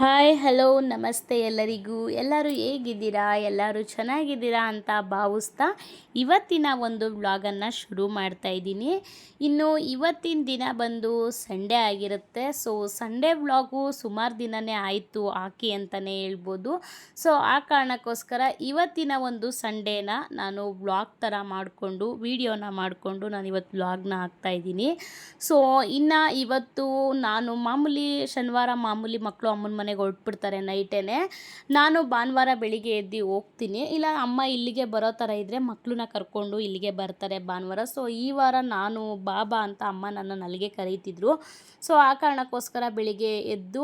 Hi hello ನಮಸ್ತೆ ಎಲ್ಲರಿಗೂ. ಎಲ್ಲರೂ ಹೇಗಿದ್ದೀರಾ? ಎಲ್ಲರೂ ಚೆನ್ನಾಗಿದ್ದೀರಾ ಅಂತ ಭಾವಿಸ್ತಾ ಇವತ್ತಿನ ಒಂದು ವ್ಲಾಗನ್ನು ಶುರು ಮಾಡ್ತಾ ಇದ್ದೀನಿ. ಇನ್ನು ಇವತ್ತಿನ ದಿನ ಬಂದು ಸಂಡೇ ಆಗಿರುತ್ತೆ. ಸೊ ಸಂಡೇ ವ್ಲಾಗು ಸುಮಾರು ದಿನವೇ ಆಯಿತು ಹಾಕಿ ಅಂತಲೇ ಹೇಳ್ಬೋದು. ಸೊ ಆ ಕಾರಣಕ್ಕೋಸ್ಕರ ಇವತ್ತಿನ ಒಂದು ಸಂಡೇನ ನಾನು ವ್ಲಾಗ್ ಥರ ಮಾಡಿಕೊಂಡು ವಿಡಿಯೋನ ಮಾಡಿಕೊಂಡು ನಾನು ಇವತ್ತು ವ್ಲಾಗ್ನ ಹಾಕ್ತಾಯಿದ್ದೀನಿ. ಸೊ ಇನ್ನು ಇವತ್ತು ನಾನು ಮಾಮೂಲಿ ಶನಿವಾರ ಮಾಮೂಲಿ ಮಕ್ಕಳು ಅಮ್ಮನ ಮನೆಗೆ ಹೊರಟ್ಬಿಡ್ತಾರೆ ನೈಟೇನೆ. ನಾನು ಭಾನುವಾರ ಬೆಳಿಗ್ಗೆ ಎದ್ದು ಹೋಗ್ತೀನಿ, ಇಲ್ಲ ಅಮ್ಮ ಇಲ್ಲಿಗೆ ಬರೋ ಥರ ಇದ್ದರೆ ಮಕ್ಕಳನ್ನ ಕರ್ಕೊಂಡು ಇಲ್ಲಿಗೆ ಬರ್ತಾರೆ ಭಾನುವಾರ. ಸೊ ಈ ವಾರ ನಾನು ಬಾಬಾ ಅಂತ ಅಮ್ಮ ನನ್ನನ್ನು ಅಲ್ಲಿಗೆ ಕರೀತಿದ್ರು. ಸೊ ಆ ಕಾರಣಕ್ಕೋಸ್ಕರ ಬೆಳಿಗ್ಗೆ ಎದ್ದು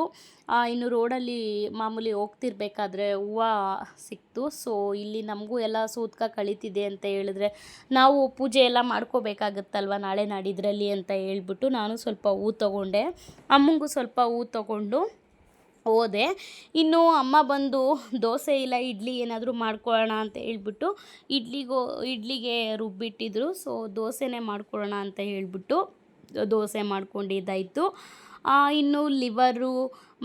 ಇನ್ನು ರೋಡಲ್ಲಿ ಮಾಮೂಲಿ ಹೋಗ್ತಿರ್ಬೇಕಾದ್ರೆ ಹೂವು ಸಿಕ್ತು. ಸೊ ಇಲ್ಲಿ ನಮಗೂ ಎಲ್ಲ ಸೂತ್ಕ ಕಳೀತಿದೆ ಅಂತ ಹೇಳಿದ್ರೆ ನಾವು ಪೂಜೆ ಎಲ್ಲ ಮಾಡ್ಕೋಬೇಕಾಗುತ್ತಲ್ವ ನಾಳೆ ನಾಡಿದ್ರಲ್ಲಿ ಅಂತ ಹೇಳ್ಬಿಟ್ಟು ನಾನು ಸ್ವಲ್ಪ ಹೂ ತೊಗೊಂಡೆ, ಅಮ್ಮಂಗೂ ಸ್ವಲ್ಪ ಹೂ ತೊಗೊಂಡು ಹೋದೆ. ಇನ್ನು ಅಮ್ಮ ಬಂದು ದೋಸೆ ಇಲ್ಲ ಇಡ್ಲಿ ಏನಾದರೂ ಮಾಡ್ಕೊಳ್ಳೋಣ ಅಂತ ಹೇಳ್ಬಿಟ್ಟು ಇಡ್ಲಿಗೆ ರುಬ್ಬಿಟ್ಟಿದ್ರು. ಸೊ ದೋಸೆನೇ ಮಾಡ್ಕೊಳ್ಳೋಣ ಅಂತ ಹೇಳ್ಬಿಟ್ಟು ದೋಸೆ ಮಾಡ್ಕೊಂಡಿದ್ದಾಯಿತು. ಇನ್ನು ಲಿವರು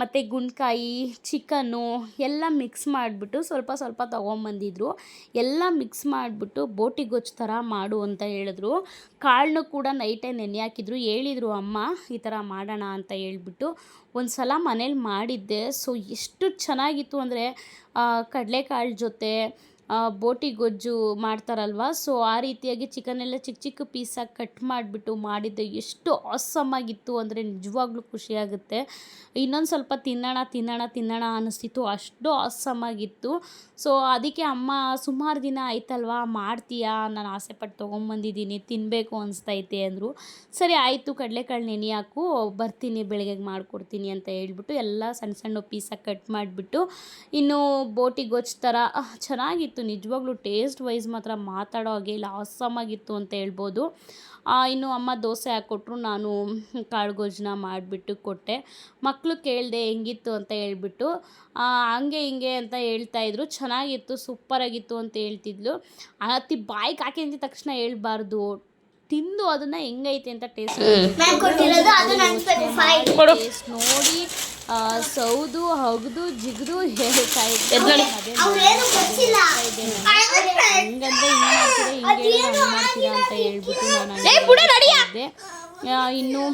ಮತ್ತು ಗುಂಡ್ಕಾಯಿ ಚಿಕನ್ನು ಎಲ್ಲ ಮಿಕ್ಸ್ ಮಾಡಿಬಿಟ್ಟು ಸ್ವಲ್ಪ ಸ್ವಲ್ಪ ತೊಗೊಂಬಂದಿದ್ರು. ಎಲ್ಲ ಮಿಕ್ಸ್ ಮಾಡಿಬಿಟ್ಟು ಬೋಟಿ ಗೊಜ್ಜು ಥರ ಮಾಡು ಅಂತ ಹೇಳಿದ್ರು. ಕಾಳನ್ನು ಕೂಡ ನೈಟೇ ನೆನೆ ಹಾಕಿದ್ರು, ಹೇಳಿದರು ಅಮ್ಮ ಈ ಥರ ಮಾಡೋಣ ಅಂತ ಹೇಳ್ಬಿಟ್ಟು. ಒಂದು ಸಲ ಮನೇಲಿ ಮಾಡಿದ್ದೆ. ಸೊ ಎಷ್ಟು ಚೆನ್ನಾಗಿತ್ತು ಅಂದರೆ ಕಡಲೆಕಾಳು ಜೊತೆ ಬೋಟಿ ಗೊಜ್ಜು ಮಾಡ್ತಾರಲ್ವ, ಸೊ ಆ ರೀತಿಯಾಗಿ ಚಿಕನೆಲ್ಲ ಚಿಕ್ಕ ಚಿಕ್ಕ ಪೀಸಾಗಿ ಕಟ್ ಮಾಡಿಬಿಟ್ಟು ಮಾಡಿದ್ದೆ. ಎಷ್ಟು ಆಸಮ್ಮಾಗಿತ್ತು ಅಂದರೆ ನಿಜವಾಗ್ಲೂ ಖುಷಿಯಾಗುತ್ತೆ. ಇನ್ನೊಂದು ಸ್ವಲ್ಪ ತಿನ್ನೋಣ ಅನ್ನಿಸ್ತಿತ್ತು, ಅಷ್ಟು ಆಸಮ್ಮಾಗಿತ್ತು. ಸೊ ಅದಕ್ಕೆ ಅಮ್ಮ ಸುಮಾರು ದಿನ ಆಯ್ತಲ್ವ ಮಾಡ್ತೀಯಾ, ನಾನು ಆಸೆಪಟ್ಟು ತೊಗೊಂಬಂದಿದ್ದೀನಿ ತಿನ್ನಬೇಕು ಅನಿಸ್ತೈತೆ ಅಂದರು. ಸರಿ ಆಯಿತು ಕಡಲೆಕಾಳು ನೆನೆ ಹಾಕು ಬರ್ತೀನಿ ಬೆಳಗ್ಗೆಗೆ ಮಾಡಿಕೊಡ್ತೀನಿ ಅಂತ ಹೇಳ್ಬಿಟ್ಟು ಎಲ್ಲ ಸಣ್ಣ ಸಣ್ಣ ಪೀಸಾಗಿ ಕಟ್ ಮಾಡಿಬಿಟ್ಟು ಇನ್ನು ಬೋಟಿ ಗೊಜ್ಜು ಥರ ಚೆನ್ನಾಗಿತ್ತು. ನಿಜವಾಗ್ಲೂ ಟೇಸ್ಟ್ ವೈಸ್ ಮಾತ್ರ ಮಾತಾಡೋ ಹಾಗೆ ಇಲ್ಲ, ಆಸಮ್ಮಾಗಿತ್ತು ಅಂತ ಹೇಳ್ಬೋದು. ಇನ್ನು ಅಮ್ಮ ದೋಸೆ ಹಾಕ್ಕೊಟ್ರು, ನಾನು ಕಾಳು ಗೊಜ್ಜನ್ನ ಮಾಡಿಬಿಟ್ಟು ಕೊಟ್ಟೆ. ಮಕ್ಕಳು ಕೇಳಿದೆ ಹೆಂಗಿತ್ತು ಅಂತ ಹೇಳ್ಬಿಟ್ಟು ಹಂಗೆ ಹಿಂಗೆ ಅಂತ ಹೇಳ್ತಾಯಿದ್ರು. ಚೆನ್ನಾಗಿತ್ತು ಸೂಪರಾಗಿತ್ತು ಅಂತ ಹೇಳ್ತಿದ್ಲು. ಅತಿ ಬಾಯಿಗೆ ಹಾಕಿ ಅಂದಿದ ತಕ್ಷಣ ಹೇಳ್ಬಾರ್ದು, ತಿಂದು ಅದನ್ನು ಹೆಂಗೈತೆ ಅಂತ ಟೇಸ್ಟ್ ನೋಡಿ ಸೌದು ಹಗ್ದು ಜಿಗ್ದು ಹೇಳ್ತಾ ಇದ್ದೆ. ಹಂಗಂದ್ರೆ ಹಿಂಗೆ ಮಾಡ್ತೀರಾ ಅಂತ ಹೇಳ್ಬಿಟ್ಟು ನಾನು ಇನ್ನು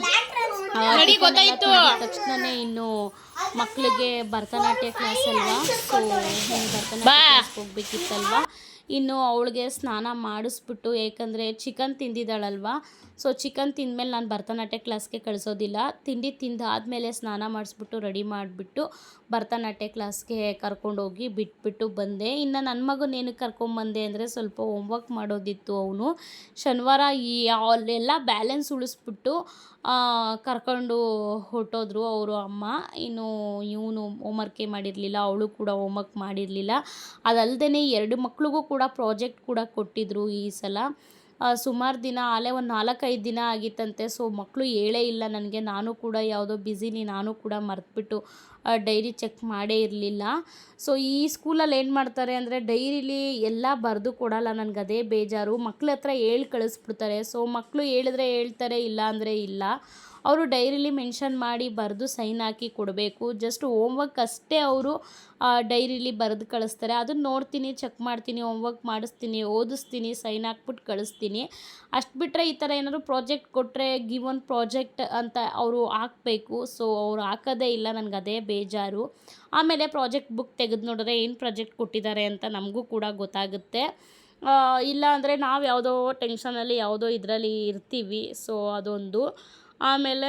ತಕ್ಷಣನೇ ಇನ್ನು ಮಕ್ಕಳಿಗೆ ಭರತನಾಟ್ಯ ಕ್ಲಾಸ್ ಅಲ್ವಾ, ಸೊ ಭರತನಾಟ್ಯ ಕ್ಲಾಸ್ ಹೋಗ್ಬೇಕಿತ್ತಲ್ವ. ಇನ್ನು ಅವಳಿಗೆ ಸ್ನಾನ ಮಾಡಿಸ್ಬಿಟ್ಟು, ಏಕೆಂದರೆ ಚಿಕನ್ ತಿಂದಿದ್ದಾಳಲ್ವ, ಸೊ ಚಿಕನ್ ತಿಂದಮೇಲೆ ನಾನು ಭರತನಾಟ್ಯ ಕ್ಲಾಸ್ಗೆ ಕಳಿಸೋದಿಲ್ಲ. ತಿಂಡಿ ತಿಂದಾದಮೇಲೆ ಸ್ನಾನ ಮಾಡಿಸ್ಬಿಟ್ಟು ರೆಡಿ ಮಾಡಿಬಿಟ್ಟು ಭರತನಾಟ್ಯ ಕ್ಲಾಸ್ಗೆ ಕರ್ಕೊಂಡೋಗಿ ಬಿಟ್ಬಿಟ್ಟು ಬಂದೆ. ಇನ್ನು ನನ್ನ ಮಗನ ಏನಕ್ಕೆ ಕರ್ಕೊಂಬಂದೆ ಅಂದರೆ ಸ್ವಲ್ಪ ಹೋಮ್ವರ್ಕ್ ಮಾಡೋದಿತ್ತು. ಅವನು ಶನಿವಾರ ಅಲ್ಲೆಲ್ಲ ಬ್ಯಾಲೆನ್ಸ್ ಉಳಿಸ್ಬಿಟ್ಟು ಕರ್ಕೊಂಡು ಹೊರಟೋದ್ರು ಅವರು ಅಮ್ಮ. ಇನ್ನು ಇವನು ಹೋಮ್ವರ್ಕೇ ಮಾಡಿರಲಿಲ್ಲ, ಅವಳು ಕೂಡ ಹೋಮ್ವರ್ಕ್ ಮಾಡಿರಲಿಲ್ಲ. ಅದಲ್ಲದೆ 2 ಮಕ್ಳಿಗೂ ಕೂಡ ಪ್ರಾಜೆಕ್ಟ್ ಕೂಡ ಕೊಟ್ಟಿದ್ದರು ಈ ಸಲ. ಸುಮಾರು ದಿನ ಆಲೇ ಒಂದು 4-5 ದಿನ ಆಗಿತ್ತಂತೆ. ಸೊ ಮಕ್ಕಳು ಹೇಳೇ ಇಲ್ಲ ನನಗೆ, ನಾನು ಕೂಡ ಯಾವುದೋ ಬ್ಯುಸಿನಿ, ನಾನು ಕೂಡ ಮರೆತುಬಿಟ್ಟು ಡೈರಿ ಚೆಕ್ ಮಾಡೇ ಇರಲಿಲ್ಲ. ಸೊ ಈ ಸ್ಕೂಲಲ್ಲಿ ಏನು ಮಾಡ್ತಾರೆ ಅಂದರೆ ಡೈರಿಲಿ ಎಲ್ಲ ಬರೆದು ಕೊಡಲ್ಲ, ನನಗೆ ಅದೇ ಬೇಜಾರು. ಮಕ್ಳ ಹತ್ರ ಹೇಳಿ ಕಳಿಸ್ಬಿಡ್ತಾರೆ. ಸೊ ಮಕ್ಕಳು ಹೇಳಿದ್ರೆ ಹೇಳ್ತಾರೆ, ಇಲ್ಲ ಅಂದರೆ ಇಲ್ಲ. ಅವರು ಡೈರಿಲಿ ಮೆನ್ಷನ್ ಮಾಡಿ ಬರೆದು ಸೈನ್ ಹಾಕಿ ಕೊಡಬೇಕು. ಜಸ್ಟ್ ಹೋಮ್ವರ್ಕ್ ಅಷ್ಟೇ ಅವರು ಡೈರಿಲಿ ಬರೆದು ಕಳಿಸ್ತಾರೆ. ಅದನ್ನು ನೋಡ್ತೀನಿ, ಚೆಕ್ ಮಾಡ್ತೀನಿ, ಹೋಮ್ವರ್ಕ್ ಮಾಡಿಸ್ತೀನಿ, ಓದಿಸ್ತೀನಿ, ಸೈನ್ ಹಾಕ್ಬಿಟ್ಟು ಕಳಿಸ್ತೀನಿ. ಅಷ್ಟು ಬಿಟ್ಟರೆ ಈ ಥರ ಏನಾದರೂ ಪ್ರಾಜೆಕ್ಟ್ ಕೊಟ್ಟರೆ ಗಿವನ್ ಪ್ರಾಜೆಕ್ಟ್ ಅಂತ ಅವರು ಹಾಕಬೇಕು. ಸೊ ಅವ್ರು ಹಾಕೋದೇ ಇಲ್ಲ, ನನಗೆ ಅದೇ ಬೇಜಾರು. ಆಮೇಲೆ ಪ್ರಾಜೆಕ್ಟ್ ಬುಕ್ ತೆಗೆದು ನೋಡಿದ್ರೆ ಏನು ಪ್ರಾಜೆಕ್ಟ್ ಕೊಟ್ಟಿದ್ದಾರೆ ಅಂತ ನಮಗೂ ಕೂಡ ಗೊತ್ತಾಗುತ್ತೆ. ಇಲ್ಲ ಅಂದರೆ ನಾವು ಯಾವುದೋ ಟೆನ್ಷನಲ್ಲಿ ಯಾವುದೋ ಇದರಲ್ಲಿ ಇರ್ತೀವಿ. ಸೊ ಅದೊಂದು. ಆಮೇಲೆ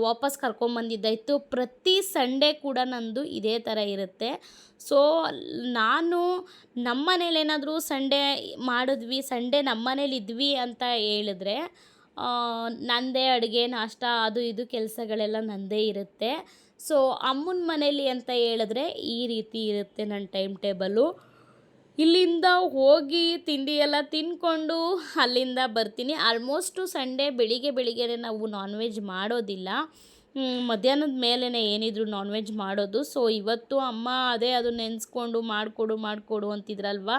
ವಾಪಸ್ ಕರ್ಕೊಂಬಂದಿದ್ದಾಯಿತು. ಪ್ರತಿ ಸಂಡೇ ಕೂಡ ನಂದು ಇದೇ ಥರ ಇರುತ್ತೆ. ಸೊ ನಾನು ನಮ್ಮ ಮನೇಲಿ ಏನಾದರೂ ಸಂಡೇ ಮಾಡಿದ್ವಿ, ಸಂಡೇ ನಮ್ಮ ಮನೇಲಿ ಇದ್ವಿ ಅಂತ ಹೇಳಿದ್ರೆ ನನ್ನದೇ ಅಡುಗೆ ನಾಷ್ಟ ಅದು ಇದು ಕೆಲಸಗಳೆಲ್ಲ ನನ್ನದೇ ಇರುತ್ತೆ. ಸೊ ಅಮ್ಮನ ಮನೇಲಿ ಅಂತ ಹೇಳಿದ್ರೆ ಈ ರೀತಿ ಇರುತ್ತೆ ನನ್ನ ಟೈಮ್ ಟೇಬಲು. ಇಲ್ಲಿಂದ ಹೋಗಿ ತಿಂಡಿ ಎಲ್ಲ ತಿಂದ್ಕೊಂಡು ಅಲ್ಲಿಂದ ಬರ್ತೀನಿ. ಆಲ್ಮೋಸ್ಟು ಸಂಡೇ ಬೆಳಿಗ್ಗೆ ನಾವು ನಾನ್ ವೆಜ್ ಮಾಡೋದಿಲ್ಲ. ಮಧ್ಯಾಹ್ನದ ಮೇಲೇ ಏನಿದ್ರು ನಾನ್ ವೆಜ್ ಮಾಡೋದು. ಸೊ ಇವತ್ತು ಅಮ್ಮ ಅದೇ ಅದು ನೆನೆಸ್ಕೊಂಡು ಮಾಡಿಕೊಡು ಅಂತಿದ್ರಲ್ವ.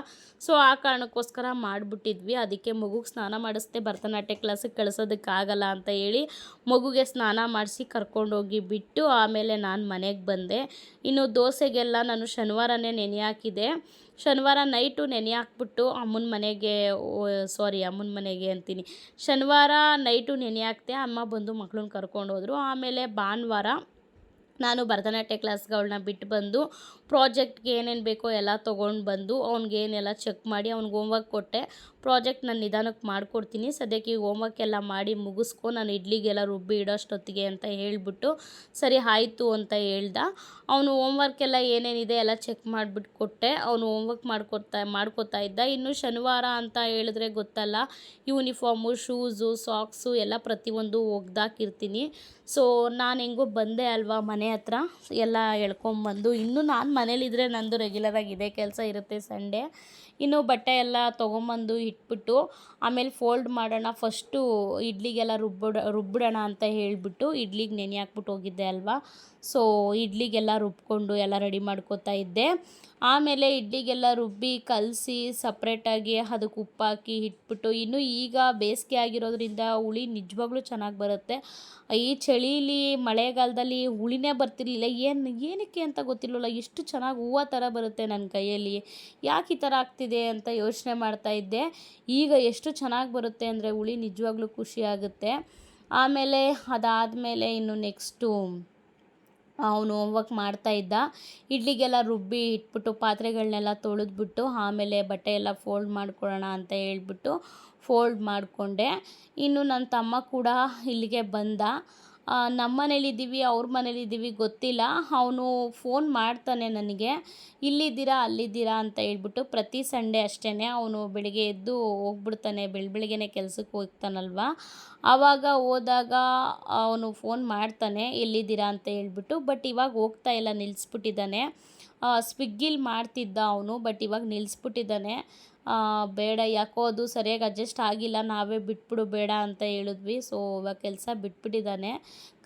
ಸೊ ಆ ಕಾರಣಕ್ಕೋಸ್ಕರ ಮಾಡಿಬಿಟ್ಟಿದ್ವಿ. ಅದಕ್ಕೆ ಮಗುಗೆ ಸ್ನಾನ ಮಾಡಿಸ್ದೆ ಭರತನಾಟ್ಯ ಕ್ಲಾಸಿಗೆ ಕಳಿಸೋದಕ್ಕಾಗಲ್ಲ ಅಂತ ಹೇಳಿ ಮಗುಗೆ ಸ್ನಾನ ಮಾಡಿಸಿ ಕರ್ಕೊಂಡೋಗಿ ಬಿಟ್ಟು ಆಮೇಲೆ ನಾನು ಮನೆಗೆ ಬಂದೆ. ಇನ್ನು ದೋಸೆಗೆಲ್ಲ ನಾನು ಶನಿವಾರನೇ ನೆನೆ ಹಾಕಿದೆ. ಶನಿವಾರ ನೈಟು ನೆನೆ ಹಾಕ್ಬಿಟ್ಟು ಅಮ್ಮನ ಮನೆಗೆ ಅಂತೀನಿ, ಶನಿವಾರ ನೈಟು ನೆನೆ ಹಾಕ್ತೆ. ಅಮ್ಮ ಬಂದು ಮಗಳನ್ನ ಕರ್ಕೊಂಡೋದ್ರು. ಆಮೇಲೆ ಭಾನುವಾರ ನಾನು ಭರತನಾಟ್ಯ ಕ್ಲಾಸ್ಗೆ ಅವಳನ್ನ ಬಿಟ್ಟು ಬಂದು ಪ್ರಾಜೆಕ್ಟ್ಗೆ ಏನೇನು ಬೇಕೋ ಎಲ್ಲ ತೊಗೊಂಡು ಬಂದು ಅವ್ನಿಗೇನೆಲ್ಲ ಚೆಕ್ ಮಾಡಿ ಅವ್ನಿಗೆ ಹೋಮ್ವರ್ಕ್ ಕೊಟ್ಟೆ. ಪ್ರಾಜೆಕ್ಟ್ ನಾನು ನಿಧಾನಕ್ಕೆ ಮಾಡಿಕೊಡ್ತೀನಿ, ಸದ್ಯಕ್ಕೆ ಈಗ ಹೋಮ್ವರ್ಕ್ ಎಲ್ಲ ಮಾಡಿ ಮುಗಿಸ್ಕೊ, ನಾನು ಇಡ್ಲಿಗೆಲ್ಲ ರುಬ್ಬಿ ಇಡೋಷ್ಟೊತ್ತಿಗೆ ಅಂತ ಹೇಳಿಬಿಟ್ಟು ಸರಿ ಆಯಿತು ಅಂತ ಹೇಳ್ದ. ಅವನು ಹೋಮ್ವರ್ಕ್ ಎಲ್ಲ ಏನೇನಿದೆ ಎಲ್ಲ ಚೆಕ್ ಮಾಡಿಬಿಟ್ಟು ಕೊಟ್ಟೆ. ಅವನು ಹೋಮ್ವರ್ಕ್ ಮಾಡ್ಕೋತಾ ಇದ್ದ. ಇನ್ನು ಶನಿವಾರ ಅಂತ ಹೇಳಿದ್ರೆ ಗೊತ್ತಲ್ಲ, ಯೂನಿಫಾರ್ಮು, ಶೂಸು, ಸಾಕ್ಸು ಎಲ್ಲ ಪ್ರತಿಯೊಂದು ಒಗ್ದಾಕಿರ್ತೀನಿ. ಸೊ ನಾನು ಹೆಂಗೋ ಬಂದೆ ಅಲ್ವಾ ಮನೆ ಹತ್ರ ಎಲ್ಲ ಎಳ್ಕೊಂಬಂದು, ಇನ್ನು ನಾನು ಮನೇಲಿದ್ದರೆ ನಂದು ರೆಗ್ಯುಲರಾಗಿ ಇದೇ ಕೆಲಸ ಇರುತ್ತೆ ಸಂಡೇ. ಇನ್ನು ಬಟ್ಟೆ ಎಲ್ಲ ತೊಗೊಂಬಂದು ಇಟ್ಬಿಟ್ಟು ಆಮೇಲೆ ಫೋಲ್ಡ್ ಮಾಡೋಣ, ಫಸ್ಟು ಇಡ್ಲಿಗೆಲ್ಲ ರುಬ್ಬಿಡೋಣ ಅಂತ ಹೇಳಿಬಿಟ್ಟು ಇಡ್ಲಿಗೆ ನೆನೆ ಹಾಕ್ಬಿಟ್ಟು ಹೋಗಿದ್ದೆ ಅಲ್ವಾ. ಸೊ ಇಡ್ಲಿಗೆಲ್ಲ ರುಬ್ಕೊಂಡು ಎಲ್ಲ ರೆಡಿ ಮಾಡ್ಕೋತಾ ಇದ್ದೆ. ಆಮೇಲೆ ಇಡ್ಲಿಗೆಲ್ಲ ರುಬ್ಬಿ ಕಲಸಿ ಸಪ್ರೇಟಾಗಿ ಅದಕ್ಕೆ ಉಪ್ಪಾಕಿ ಇಟ್ಬಿಟ್ಟು, ಇನ್ನು ಈಗ ಬೇಸಿಗೆ ಆಗಿರೋದ್ರಿಂದ ಹುಳಿ ನಿಜವಾಗ್ಲೂ ಚೆನ್ನಾಗಿ ಬರುತ್ತೆ. ಈ ಚಳೀಲಿ ಮಳೆಗಾಲದಲ್ಲಿ ಹುಳಿನೇ ಬರ್ತಿರ್ಲಿಲ್ಲ, ಏನಕ್ಕೆ ಅಂತ ಗೊತ್ತಿರಲಿಲ್ಲ, ಎಷ್ಟು ಚೆನ್ನಾಗಿ ಹೂವು ಥರ ಬರುತ್ತೆ ನನ್ನ ಕೈಯಲ್ಲಿ, ಯಾಕೆ ಈ ಥರ ಆಗ್ತಿದೆ ಅಂತ ಯೋಚನೆ ಮಾಡ್ತಾಯಿದ್ದೆ. ಈಗ ಎಷ್ಟು ಚೆನ್ನಾಗಿ ಬರುತ್ತೆ ಅಂದರೆ ಹುಳಿ ನಿಜವಾಗ್ಲೂ ಖುಷಿ ಆಗುತ್ತೆ. ಆಮೇಲೆ ಅದಾದಮೇಲೆ ಇನ್ನು ನೆಕ್ಸ್ಟು ಅವನು ಹೋಮ್ವರ್ಕ್ ಮಾಡ್ತಾಯಿದ್ದ. ಇಡ್ಲಿಗೆಲ್ಲ ರುಬ್ಬಿ ಇಟ್ಬಿಟ್ಟು ಪಾತ್ರೆಗಳನ್ನೆಲ್ಲ ತೊಳೆದ್ಬಿಟ್ಟು ಆಮೇಲೆ ಬಟ್ಟೆ ಎಲ್ಲ ಫೋಲ್ಡ್ ಮಾಡ್ಕೊಳ್ಳೋಣ ಅಂತ ಹೇಳ್ಬಿಟ್ಟು ಫೋಲ್ಡ್ ಮಾಡಿಕೊಂಡೆ. ಇನ್ನು ನನ್ನ ತಮ್ಮ ಕೂಡ ಇಲ್ಲಿಗೆ ಬಂದ. ನಮ್ಮ ಮನೇಲಿದ್ದೀವಿ ಅವ್ರ ಮನೇಲಿದ್ದೀವಿ ಗೊತ್ತಿಲ್ಲ, ಅವನು ಫೋನ್ ಮಾಡ್ತಾನೆ ನನಗೆ, ಇಲ್ಲಿದ್ದೀರಾ ಅಲ್ಲಿದ್ದೀರಾ ಅಂತ ಹೇಳ್ಬಿಟ್ಟು. ಪ್ರತಿ ಸಂಡೇ ಅಷ್ಟೇ, ಅವನು ಬೆಳಿಗ್ಗೆ ಎದ್ದು ಹೋಗ್ಬಿಡ್ತಾನೆ, ಬೆಳಗ್ಗೆನೇ ಕೆಲ್ಸಕ್ಕೆ ಹೋಗ್ತಾನಲ್ವ, ಆವಾಗ ಹೋದಾಗ ಅವನು ಫೋನ್ ಮಾಡ್ತಾನೆ ಎಲ್ಲಿದ್ದೀರಾ ಅಂತ ಹೇಳ್ಬಿಟ್ಟು. ಬಟ್ ಇವಾಗ ಹೋಗ್ತಾ ಇಲ್ಲ, ನಿಲ್ಲಿಸ್ಬಿಟ್ಟಿದ್ದಾನೆ. ಸ್ವಿಗ್ಗಿಲಿ ಮಾಡ್ತಿದ್ದ ಅವನು, ಬಟ್ ಇವಾಗ ನಿಲ್ಲಿಸ್ಬಿಟ್ಟಿದ್ದಾನೆ. ಬೇಡ, ಯಾಕೋ ಅದು ಸರಿಯಾಗಿ ಅಡ್ಜಸ್ಟ್ ಆಗಿಲ್ಲ, ನಾವೇ ಬಿಟ್ಬಿಡು ಬೇಡ ಅಂತ ಹೇಳಿದ್ವಿ. ಸೊ ಇವಾಗ ಕೆಲಸ ಬಿಟ್ಬಿಟ್ಟಿದ್ದಾನೆ.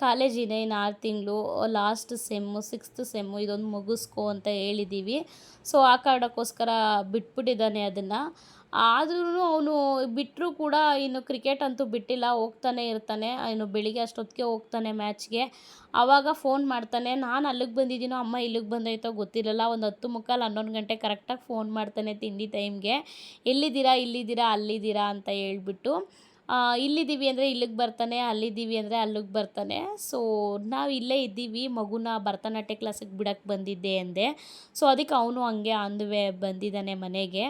ಕಾಲೇಜ್ ಇದೆ ಇನ್ನು 6 ತಿಂಗಳು, ಲಾಸ್ಟ್ ಸೆಮ್ಮು 6th ಸೆಮ್ಮು, ಇದೊಂದು ಮುಗಿಸ್ಕೊ ಅಂತ ಹೇಳಿದ್ದೀವಿ. ಸೊ ಆ ಕಾರಣಕ್ಕೋಸ್ಕರ ಬಿಟ್ಬಿಟ್ಟಿದ್ದಾನೆ ಅದನ್ನು. ಆದ್ರೂ ಅವನು ಬಿಟ್ಟರೂ ಕೂಡ ಇನ್ನು ಕ್ರಿಕೆಟ್ ಅಂತೂ ಬಿಟ್ಟಿಲ್ಲ, ಹೋಗ್ತಾನೆ ಇರ್ತಾನೆ. ಇನ್ನು ಬೆಳಿಗ್ಗೆ ಅಷ್ಟೊತ್ತಿಗೆ ಹೋಗ್ತಾನೆ ಮ್ಯಾಚ್ಗೆ. ಆವಾಗ ಫೋನ್ ಮಾಡ್ತಾನೆ, ನಾನು ಅಲ್ಲಿಗೆ ಬಂದಿದ್ದೀನೋ ಅಮ್ಮ ಇಲ್ಲಿಗೆ ಬಂದೈತೋ ಗೊತ್ತಿರಲ್ಲ, ಒಂದು 10:45 11 ಗಂಟೆ ಕರೆಕ್ಟಾಗಿ ಫೋನ್ ಮಾಡ್ತಾನೆ ತಿಂಡಿ ಟೈಮ್ಗೆ, ಇಲ್ಲಿದ್ದೀರಾ ಅಲ್ಲಿದ್ದೀರಾ ಅಂತ ಹೇಳ್ಬಿಟ್ಟು. ಇಲ್ಲಿದ್ದೀವಿ ಅಂದರೆ ಇಲ್ಲಿಗೆ ಬರ್ತಾನೆ, ಅಲ್ಲಿದ್ದೀವಿ ಅಂದರೆ ಅಲ್ಲಿಗೆ ಬರ್ತಾನೆ. ಸೊ ನಾವು ಇಲ್ಲೇ ಇದ್ದೀವಿ, ಮಗುನ ಭರತನಾಟ್ಯ ಕ್ಲಾಸಿಗೆ ಬಿಡೋಕ್ಕೆ ಬಂದಿದ್ದೆ ಅಂದೆ. ಸೊ ಅದಕ್ಕೆ ಅವನು ಹಂಗೆ ಆನ್ ದ ವೇ ಬಂದಿದ್ದಾನೆ ಮನೆಗೆ.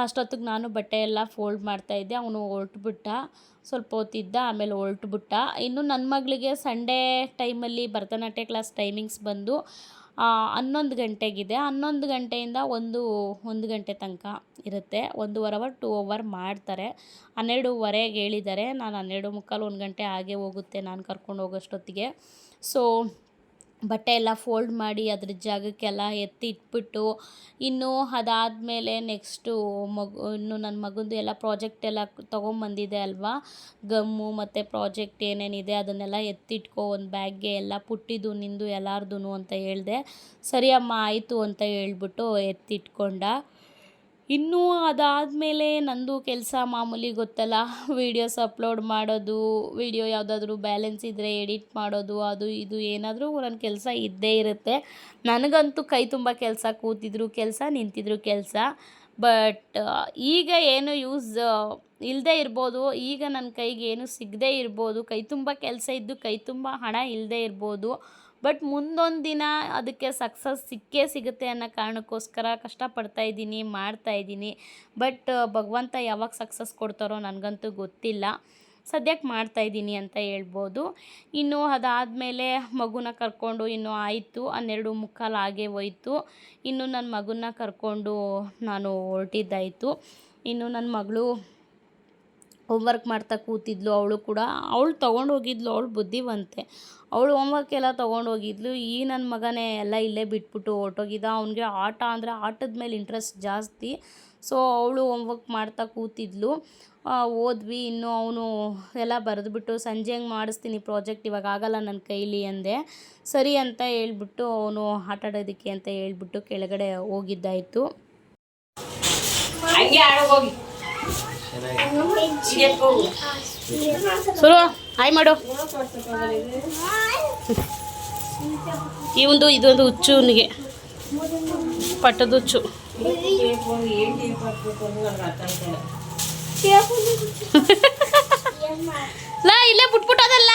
ಅಷ್ಟೊತ್ತಿಗೆ ನಾನು ಬಟ್ಟೆ ಎಲ್ಲ ಫೋಲ್ಡ್ ಮಾಡ್ತಾಯಿದ್ದೆ. ಅವನು ಹೊರಟುಬಿಟ್ಟ, ಸ್ವಲ್ಪ ಹೊತ್ತಿದ್ದ, ಆಮೇಲೆ ಹೊರಟುಬಿಟ್ಟ. ಇನ್ನು ನನ್ನ ಮಗಳಿಗೆ ಸಂಡೇ ಟೈಮಲ್ಲಿ ಭರತನಾಟ್ಯ ಕ್ಲಾಸ್ ಟೈಮಿಂಗ್ಸ್ ಬಂದು 11 ಗಂಟೆಗಿದೆ. 11 ಗಂಟೆಯಿಂದ 1 ಗಂಟೆ ತನಕ ಇರುತ್ತೆ. 1.5 ಅವರ್ 2 ಅವರ್ ಮಾಡ್ತಾರೆ. 12:15ಗೆ ಹೇಳಿದ್ದಾರೆ. ನಾನು 12:45 1 ಗಂಟೆ ಹಾಗೆ ಹೋಗುತ್ತೆ ನಾನು ಕರ್ಕೊಂಡು ಹೋಗೋಷ್ಟೊತ್ತಿಗೆ. ಸೊ ಬಟ್ಟೆ ಎಲ್ಲ ಫೋಲ್ಡ್ ಮಾಡಿ ಅದ್ರ ಜಾಗಕ್ಕೆಲ್ಲ ಎತ್ತಿ ಇಟ್ಬಿಟ್ಟು, ಇನ್ನು ಅದಾದಮೇಲೆ ನೆಕ್ಸ್ಟು ಇನ್ನು ನನ್ನ ಮಗಂದು ಎಲ್ಲ ಪ್ರಾಜೆಕ್ಟ್ ಎಲ್ಲ ತೊಗೊಂಬಂದಿದೆ ಅಲ್ವಾ, ಗಮ್ಮು ಮತ್ತು ಪ್ರಾಜೆಕ್ಟ್ ಏನೇನಿದೆ ಅದನ್ನೆಲ್ಲ ಎತ್ತಿಟ್ಕೊ ಒಂದು ಬ್ಯಾಗ್ಗೆ, ಎಲ್ಲ ಪುಟ್ಟಿದ್ದು ನಿಂದು ಎಲ್ಲಾರ್ದು ಅಂತ ಹೇಳಿದೆ. ಸರಿ ಅಮ್ಮ ಆಯಿತು ಅಂತ ಹೇಳ್ಬಿಟ್ಟು ಎತ್ತಿಟ್ಕೊಂಡ. ಇನ್ನೂ ಅದಾದಮೇಲೆ ನಂದು ಕೆಲಸ ಮಾಮೂಲಿ ಗೊತ್ತಲ್ಲ, ವೀಡಿಯೋಸ್ ಅಪ್ಲೋಡ್ ಮಾಡೋದು, ವೀಡಿಯೋ ಯಾವುದಾದ್ರೂ ಬ್ಯಾಲೆನ್ಸ್ ಇದ್ದರೆ ಎಡಿಟ್ ಮಾಡೋದು, ಅದು ಇದು ಏನಾದರೂ ನನ್ನ ಕೆಲಸ ಇದ್ದೇ ಇರುತ್ತೆ. ನನಗಂತೂ ಕೈ ತುಂಬ ಕೆಲಸ, ಕೂತಿದ್ರು ಕೆಲಸ, ನಿಂತಿದ್ರು ಕೆಲಸ. ಬಟ್ ಈಗ ಏನು ಯೂಸ್ ಇಲ್ಲದೇ ಇರ್ಬೋದು, ಈಗ ನನ್ನ ಕೈಗೆ ಏನು ಸಿಗದೇ ಇರ್ಬೋದು, ಕೈ ತುಂಬ ಕೆಲಸ ಇದ್ದು ಕೈ ತುಂಬ ಹಣ ಇಲ್ಲದೇ ಇರ್ಬೋದು. ಬಟ್ ಮುಂದೊಂದು ದಿನ ಅದಕ್ಕೆ ಸಕ್ಸಸ್ ಸಿಕ್ಕೇ ಸಿಗುತ್ತೆ ಅನ್ನೋ ಕಾರಣಕ್ಕೋಸ್ಕರ ಕಷ್ಟಪಡ್ತಾಯಿದ್ದೀನಿ, ಮಾಡ್ತಾಯಿದ್ದೀನಿ. ಬಟ್ ಭಗವಂತ ಯಾವಾಗ ಸಕ್ಸಸ್ ಕೊಡ್ತಾರೋ ನನಗಂತೂ ಗೊತ್ತಿಲ್ಲ. ಸದ್ಯಕ್ಕೆ ಮಾಡ್ತಾಯಿದ್ದೀನಿ ಅಂತ ಹೇಳ್ಬೋದು. ಇನ್ನು ಅದಾದಮೇಲೆ ಮಗುನ ಕರ್ಕೊಂಡು ಇನ್ನು ಆಯಿತು 12:45 ಆಗೇ ಹೋಯಿತು. ಇನ್ನು ನನ್ನ ಮಗನ್ನ ಕರ್ಕೊಂಡು ನಾನು ಹೊರಟಿದ್ದಾಯಿತು. ಇನ್ನು ನನ್ನ ಮಗಳು ಹೋಮ್ವರ್ಕ್ ಮಾಡ್ತಾ ಕೂತಿದ್ಲು. ಅವಳು ಕೂಡ ಅವಳು ತೊಗೊಂಡೋಗಿದ್ಲು, ಅವಳು ಬುದ್ಧಿವಂತೆ. ಅವಳು ಹೋಮ್ವರ್ಕ್ ಎಲ್ಲ ತೊಗೊಂಡೋಗಿದ್ಲು. ಈ ನನ್ನ ಮಗನೇ ಎಲ್ಲ ಇಲ್ಲೇ ಬಿಟ್ಬಿಟ್ಟು ಹೊರ್ಟೋಗಿದ್ದ. ಅವನಿಗೆ ಆಟ ಅಂದರೆ ಆಟದ ಮೇಲೆ ಇಂಟ್ರೆಸ್ಟ್ ಜಾಸ್ತಿ. ಸೊ ಅವಳು ಹೋಮ್ವರ್ಕ್ ಮಾಡ್ತಾ ಕೂತಿದ್ಲು. ಓದ್ವಿ. ಇನ್ನು ಅವನು ಎಲ್ಲ ಬರೆದ್ಬಿಟ್ಟು ಸಂಜೆ ಹಂಗೆ ಮಾಡಿಸ್ತೀನಿ ಪ್ರಾಜೆಕ್ಟ್, ಇವಾಗ ಆಗಲ್ಲ ನನ್ನ ಕೈಲಿ ಅಂದೆ. ಸರಿ ಅಂತ ಹೇಳ್ಬಿಟ್ಟು ಅವನು ಆಟ ಆಡೋದಕ್ಕೆ ಅಂತ ಹೇಳ್ಬಿಟ್ಟು ಕೆಳಗಡೆ ಹೋಗಿದ್ದಾಯಿತು. ಸುರು ಹಾಯ್ ಮಾಡು. ಇವಂದು ಇದೊಂದು ಹುಚ್ಚು, ಅವನಿಗೆ ಪಟ್ಟದ ಹುಚ್ಚು. ಲಾ ಇಲ್ಲೇ ಬಿಟ್ಬಿಟ್ಟೋದಲ್ಲ,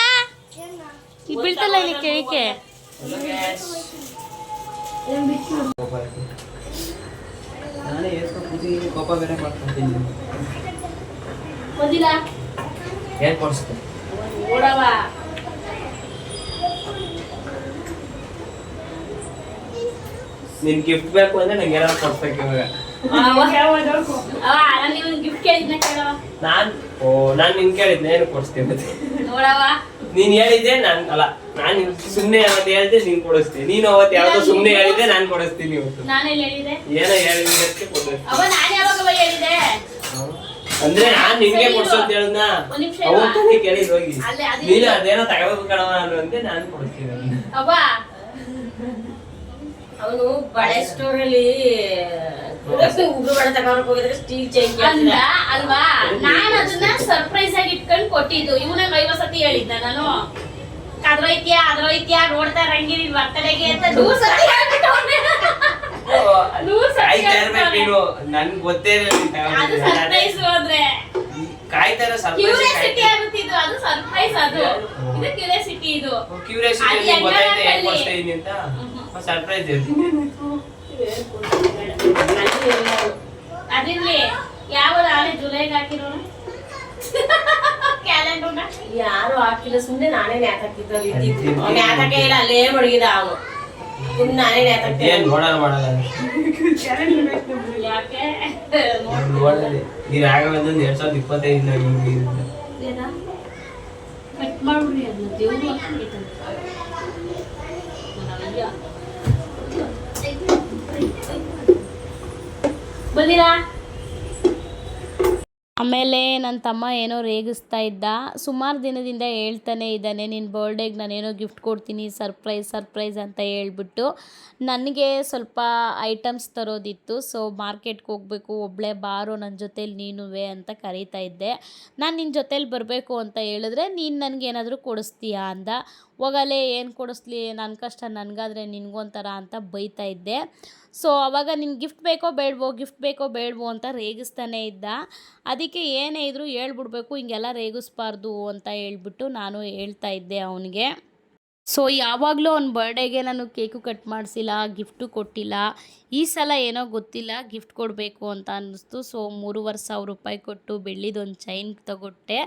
ಬೀಳ್ತಲ್ಲ ಇಲ್ಲಿ ಕೇಳಿಕೆ. ನಿನ್ ಗಿಫ್ಟ್ ಬೇಕು ಅಂದ್ರೆ ನಂಗೆ ಏನಾದ್ರು ಕೊಡ್ಬೇಕು ಇವಾಗ. ನಾನ್ ನಿನ್ ಕೇಳಿದ್ನ ಏನು ಕೊಡಿಸ್ತೀನಿ ನೀನ್ ಹೇಳಿದ್ದೆ ನಾನ್ ಅಲ್ಲ, ನಾನ್ ಸುಮ್ನೆ ಅವತ್ತು ಹೇಳ್ದೆ ನೀನ್ ಕೊಡಿಸ್ತೀನಿ. ನೀನು ಅವತ್ತು ಯಾವ್ದೋ ಸುಮ್ನೆ ಹೇಳಿದ್ದೆ ನಾನ್ ಕೊಡಿಸ್ತೀನಿ. ಇವತ್ತು ಏನೋ ಹೇಳಿದ್ದೆ ಅಂದ್ರೆ ನಾನ್ ನಿನ್ಗೆ ಕೊಡ್ಸೋದ್ ಹೇಳದ್ನ ಅವತ್ತು ಕೇಳಿದ್ ಹೋಗಿ ನೀನು ಅದೇನೋ ತಗೋಬೇಕು ಕಣವ ಅನ್ನುವಂತೆ ನಾನು ಕೊಡಿಸ್ತೀನಿ. ಅವನು ಬಳೆ ಸ್ಟೋರ್ ಅಲ್ಲಿ ಉಗುರು ಬಳೆ ತಗೊಂಡ್ ಹೋಗಿದ್ರೆ ಸ್ಟೀಲ್ ಚೈನ್ ಅಲ್ವಾ, ನಾನು ಅದನ್ನ ಸರ್ಪ್ರೈಸ್ ಆಗಿ ಇಟ್ಕೊಂಡು ಕೊಟ್ಟಿದ್ದು. ಇವನಾಗ 50 ಸತಿ ಹೇಳಿದ್ದ ನಾನು, ಅದ್ರೈತ್ಯಾ ನೋಡ್ತಾ ಇರಂಗಿ ನಿನ್ ಬರ್ತಡೆಗೆ ಅಂತ 100 ಸತಿ ಹೇಳ್ಬಿಟ್ಟವ್ನೆ. ನನ್ ಗೊತ್ತೇ ಅದು ಸರ್ಪ್ರೈಸ್ ಹೋದ್ರೆ ಕಾಯ್ತಾರ ಕ್ಯೂರಿಯಾಸಿಟಿ ಆಗುತ್ತಿದ್ದು, ಅದು ಸರ್ಪ್ರೈಸ್. ಅದು ಇದು ಕ್ಯೂರಿಯಾಸಿಟಿ, ಇದು ಕ್ಯೂರಿಯಾಸಿಟಿ ಗೊತ್ತಾಯ್ತು ಏನ್ ಕೊಡ್ತೀನಿ ಅಂತ ಸರ್ಪ್ರೈಸ್ ಇರ್ತೀನಿ. ಅದಿರ್ಲಿ, ಯಾವ ನಾಳೆ ಜುಲೈಗೆ ಹಾಕಿರೋಣ ಕ್ಯಾಲೆಂಡರ್ನ ಯಾರು ಹಾಕಿಲ್ಲ, ಸುಮ್ನೆ ನಾನೇ ನೇತಾಕಿದ್ದು. ನೇತಾಕ ಇಲ್ಲ, ಅಲ್ಲೇ ಮಡಗಿದ ಅವನು. ಸುಮ್ನೆ ನಾನೇ ನೇತಾಕ್ತೆ. ಏನ್ ನೋಡಲ್ಲ ಯಾಕೆ ಈ ರಾಘವೇಂದ್ರ 2025 ಕಟ್ ಮಾಡ್ಬಿಡ್ರಿ ಅದನ್ನ, ದೇವ್ರು ಬಂದಿರಾ. ಆಮೇಲೆ ನನ್ನ ತಮ್ಮ ಏನೋ ರೇಗಿಸ್ತಾ ಇದ್ದ. ಸುಮಾರು ದಿನದಿಂದ ಹೇಳ್ತಾನೆ ಇದ್ದಾನೆ, ನಿನ್ನ ಬರ್ಡೇಗೆ ನಾನೇನೋ ಗಿಫ್ಟ್ ಕೊಡ್ತೀನಿ ಸರ್ಪ್ರೈಸ್ ಅಂತ ಹೇಳ್ಬಿಟ್ಟು. ನನಗೆ ಸ್ವಲ್ಪ ಐಟಮ್ಸ್ ತರೋದಿತ್ತು. ಸೊ ಮಾರ್ಕೆಟ್ಗೆ ಹೋಗಬೇಕು, ಒಬ್ಬಳೇ ಬಾರೋ ನನ್ನ ಜೊತೇಲಿ ನೀನುವೆ ಅಂತ ಕರೀತಾ ಇದ್ದೆ. ನಾನು ನಿನ್ನ ಜೊತೇಲಿ ಬರಬೇಕು ಅಂತ ಹೇಳಿದ್ರೆ ನೀನು ನನಗೇನಾದರೂ ಕೊಡಿಸ್ತೀಯಾ ಅಂದ. ಹೋಗಲೇ ಏನು ಕೊಡಿಸ್ಲಿ, ನನ್ನ ಕಷ್ಟ ನನಗಾದರೆ ನಿನಗೊಂಥರ ಅಂತ ಬೈತಾ ಇದ್ದೆ. ಸೊ ಆವಾಗ ನಿನ್ಗೆ ಗಿಫ್ಟ್ ಬೇಕೋ ಬೇಡವೋ ಅಂತ ರೇಗಿಸ್ತಾನೆ ಇದ್ದ. ಅದಕ್ಕೆ ಏನೇ ಇದ್ರೂ ಹೇಳ್ಬಿಡ್ಬೇಕು, ಹಿಂಗೆಲ್ಲ ರೇಗಿಸ್ಬಾರ್ದು ಅಂತ ಹೇಳ್ಬಿಟ್ಟು ನಾನು ಹೇಳ್ತಾ ಇದ್ದೆ ಅವನಿಗೆ. ಸೊ ಯಾವಾಗಲೂ ಅವ್ನ ಬರ್ಡೇಗೆ ನಾನು ಕೇಕು ಕಟ್ ಮಾಡಿಸಿಲ್ಲ, ಗಿಫ್ಟು ಕೊಟ್ಟಿಲ್ಲ. ಈ ಸಲ ಏನೋ ಗೊತ್ತಿಲ್ಲ ಗಿಫ್ಟ್ ಕೊಡಬೇಕು ಅಂತ ಅನ್ನಿಸ್ತು. ಸೊ 3,500 ರೂಪಾಯಿ ಕೊಟ್ಟು ಬೆಳ್ಳಿದೊಂದು ಚೈನ್ ತಗೊಟ್ಟೆ.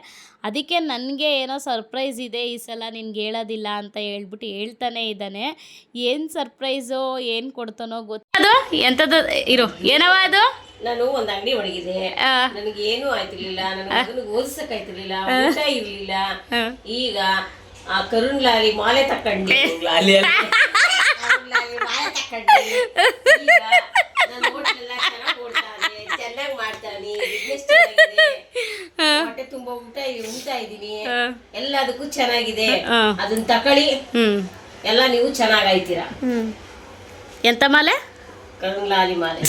ಅದಕ್ಕೆ ನನಗೆ ಏನೋ ಸರ್ಪ್ರೈಸ್ ಇದೆ ಈ ಸಲ, ನಿನ್ಗೆ ಹೇಳೋದಿಲ್ಲ ಅಂತ ಹೇಳ್ಬಿಟ್ಟು ಹೇಳ್ತಾನೆ ಇದ್ದಾನೆ. ಏನು ಸರ್ಪ್ರೈಸೋ ಏನು ಕೊಡ್ತಾನೋ ಗೊತ್ತದು. ಎಂಥದ್ದು ಇರೋ ಏನವ ಅದು. ನಾನು ಒಂದ್ ಅಂಗಡಿ ಒಳಗಿದೆ, ನನಗೆ ಏನು ಆಯ್ತಿರ್ಲಿಲ್ಲ, ನನಗೆ ಓದಿಸಕ್ ಆಯ್ತಿರ್ಲಿಲ್ಲ, ಊಟ ಇರ್ಲಿಲ್ಲ. ಈಗ ಆ ಕರುಣ್ ಲಾಲಿ ಮಾಲೆ ತಕೊಂಡೆ, ಚೆನ್ನಾಗಿ ಮಾಡ್ತಾನೆ, ಬಿಸ್ನೆಸ್ ಚೆನ್ನಾಗಿದೆ, ಹೊಟ್ಟೆ ತುಂಬಾ ಊಟ ಇದೀನಿ, ಎಲ್ಲದಕ್ಕೂ ಚೆನ್ನಾಗಿದೆ. ಅದನ್ನ ತಕೊಳ್ಳಿ, ಎಲ್ಲ ನೀವು ಚೆನ್ನಾಗಾಯ್ತೀರಾ. ಎಂತ ಮಾಲೆ? ಕರುಣ್ ಲಾಲಿ ಮಾಲೆ,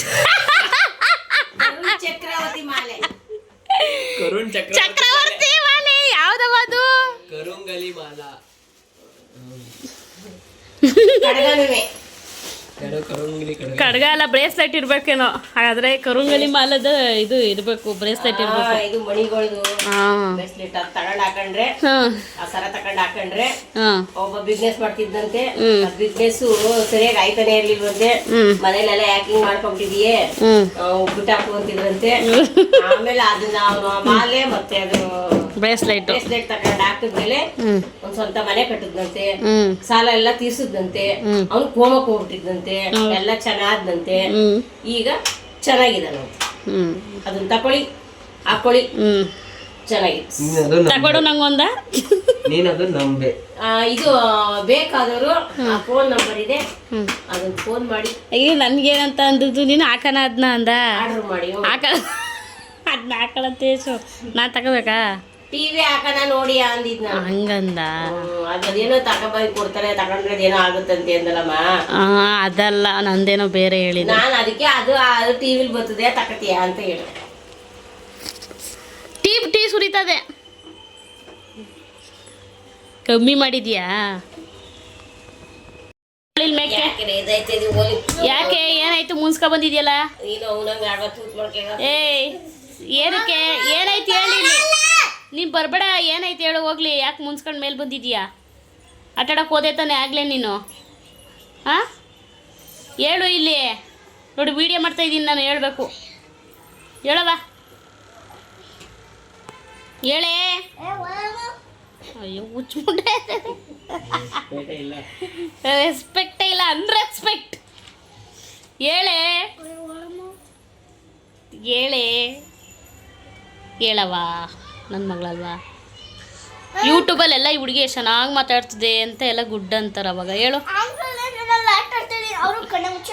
ಚಕ್ರವರ್ತಿ ಮಾಲೆ. ಚಕ್ರವರ್ತಿ ಮಾಲೆ ಯಾವ್ದವ ಅದು? ಕರುಂಗಲಿ ಮಾಲಾ. ಕಡ್ಗ ಅಲ್ಲ, ಬ್ರೇಸ್ಲೆಟ್ ಇರ್ಬೇಕೇನೋ. ಹಾಗಾದ್ರೆ ಕರುಂಗಲಿ ಮಾಲದ ಇದು ಇರ್ಬೇಕು, ಬ್ರೇಸ್ಲೆಟ್ ಇರ್ಬೇಕು. ಇದು ಮಣಿಗಳದು ಬ್ರೇಸ್ಲೆಟ್ ತಗೊಂಡ್ ಹಾಕೊಂಡ್ರೆ, ಆ ಸರ ತಗೊಂಡ್ ಹಾಕೊಂಡ್ರೆ ಒಬ್ಬ ಬಿಸ್ನೆಸ್ ಮಾಡ್ತಿದ್ದಂತೆ. ಬಿಸ್ನೆಸ್ ಸರಿಯಾಗಿ ಆಯ್ತಾನೆ ಇರ್ಲಿಲ್ವಂತೆ. ಮನೇಲೆಲ್ಲ ಹ್ಯಾಕಿಂಗ್ ಮಾಡ್ಕೊಂಡಿದೀಯೇ ಬಿಟ್ಟಾಕು ಅಂತಿದ್ರಂತೆ. ಆಮೇಲೆ ಅದನ್ನ ಅವನು ಮಾಲೆ ಮತ್ತೆ ಅದು ಬ್ರೇಸ್ಲೆಟ್ ತಗೊಂಡ್ ಹಾಕಿದ್ಮೇಲೆ ಒಂದ್ ಸ್ವಂತ ಮನೆ ಕಟ್ಟಿದ್ನಂತೆ, ಸಾಲ ಎಲ್ಲ ತೀರ್ಸಿದ್ನಂತೆ, ಅವ್ನು ಕೋಮಕ್ ಹೋಗ್ಬಿಟ್ಟಿದ್ನಂತೆ, ಎಲ್ಲ ಚೆನ್ನಾದ್ನಂತೆ. ಈಗ ಚೆನ್ನಾಗಿದ್ದಾನಂತೆ. ಅದನ್ನ ತಕೊಳ್ಳಿ, ಹಾಕೊಳ್ಳಿ, ಚೆನ್ನಾಗಿತ್ತು. ನೀನದು ತಗೊಡು ನಂಗೊಂದ. ನೀನದು ನಂಬೆ. ಇದು ಬೇಕಾದವರು ಫೋನ್ ನಂಬರ್ ಇದೆ, ಅದನ್ನ ಫೋನ್ ಮಾಡಿ ಅಯ್ಯೋ ನನ್ಗೇನಂತ ಅಂದದ್ದು ನೀನು ಹಾಕಣ ಅದನ್ನ ಅಂದ. ಆರ್ಡರ್ ಮಾಡಿ. ಅದನ್ನ ಹಾಕಳತ್ತೇಸು ನಾನು ತಗೋಬೇಕಾ? ಟಿವಿ ಹಾಕೋಣ ನೋಡಿ ಅಂದಿದ್ನ. ಹಂಗಂದ. ಅದೇನೋ ತಗೊಂಡ್ಬಂದು ಕೊಡ್ತಾರೆ, ತಗೊಂಡ್ರೆ ಅದೇನೋ ಆಗುತ್ತಂತೆ ಅಂದಲ್ಲಮ್ಮ. ಅದಲ್ಲ, ನಂದೇನೋ ಬೇರೆ ಹೇಳಿದ. ನಾನು ಅದಕ್ಕೆ ಅದು ಟಿವಿಲಿ ಬರ್ತದೆ ತಕತಿಯಾ ಅಂತ ಹೇಳಿ. ಟೀ ಸುರಿತದೆ. ಕಮ್ಮಿ ಮಾಡಿದ್ಯಾ? ಯಾಕೆ ಏನಾಯ್ತು? ಮುನ್ಸ್ಕೊ ಬಂದಿದ್ಯಲ್ಲ. ಏಯ್ ಏನಕ್ಕೆ ಏನಾಯ್ತು ಹೇಳಿ? ನೀನು ಬರಬೇಡ. ಏನಾಯ್ತು ಹೇಳು ಹೋಗ್ಲಿ. ಯಾಕೆ ಮುನ್ಸ್ಕೊಂಡು ಮೇಲೆ ಬಂದಿದ್ಯಾ? ಆಟಾಡಕ್ಕೆ ಹೋದೆ ತಾನೆ ಆಗಲೇ ನೀನು? ಹಾಂ ಹೇಳು ಇಲ್ಲಿ. ನೋಡಿ ವಿಡಿಯೋ ಮಾಡ್ತಾಯಿದ್ದೀನಿ ನಾನು, ಹೇಳಬೇಕು. ಹೇಳವ, ಹೇಳೇ. ಅಯ್ಯೋ ಹುಚ್ಚುಂಡೆ. ರೆಸ್ಪೆಕ್ಟೇ ಇಲ್ಲ, ಅನ್ರೆಸ್ಪೆಕ್ಟ್. ಹೇಳೇ ಹೇಳೇ. ಹೇಳವಾ, ನನ್ನ ಮಗಳಲ್ವಾ? ಯೂಟ್ಯೂಬಲ್ಲೆಲ್ಲ ಈ ಹುಡುಗಿ ಚೆನ್ನಾಗಿ ಮಾತಾಡ್ತಿದೆ ಅಂತ ಎಲ್ಲ ಗುಡ್ ಅಂತಾರೆ. ಅವಾಗ ಹೇಳು. ಅವರು ಕಣ್ಣ ಮುಚ್ಚ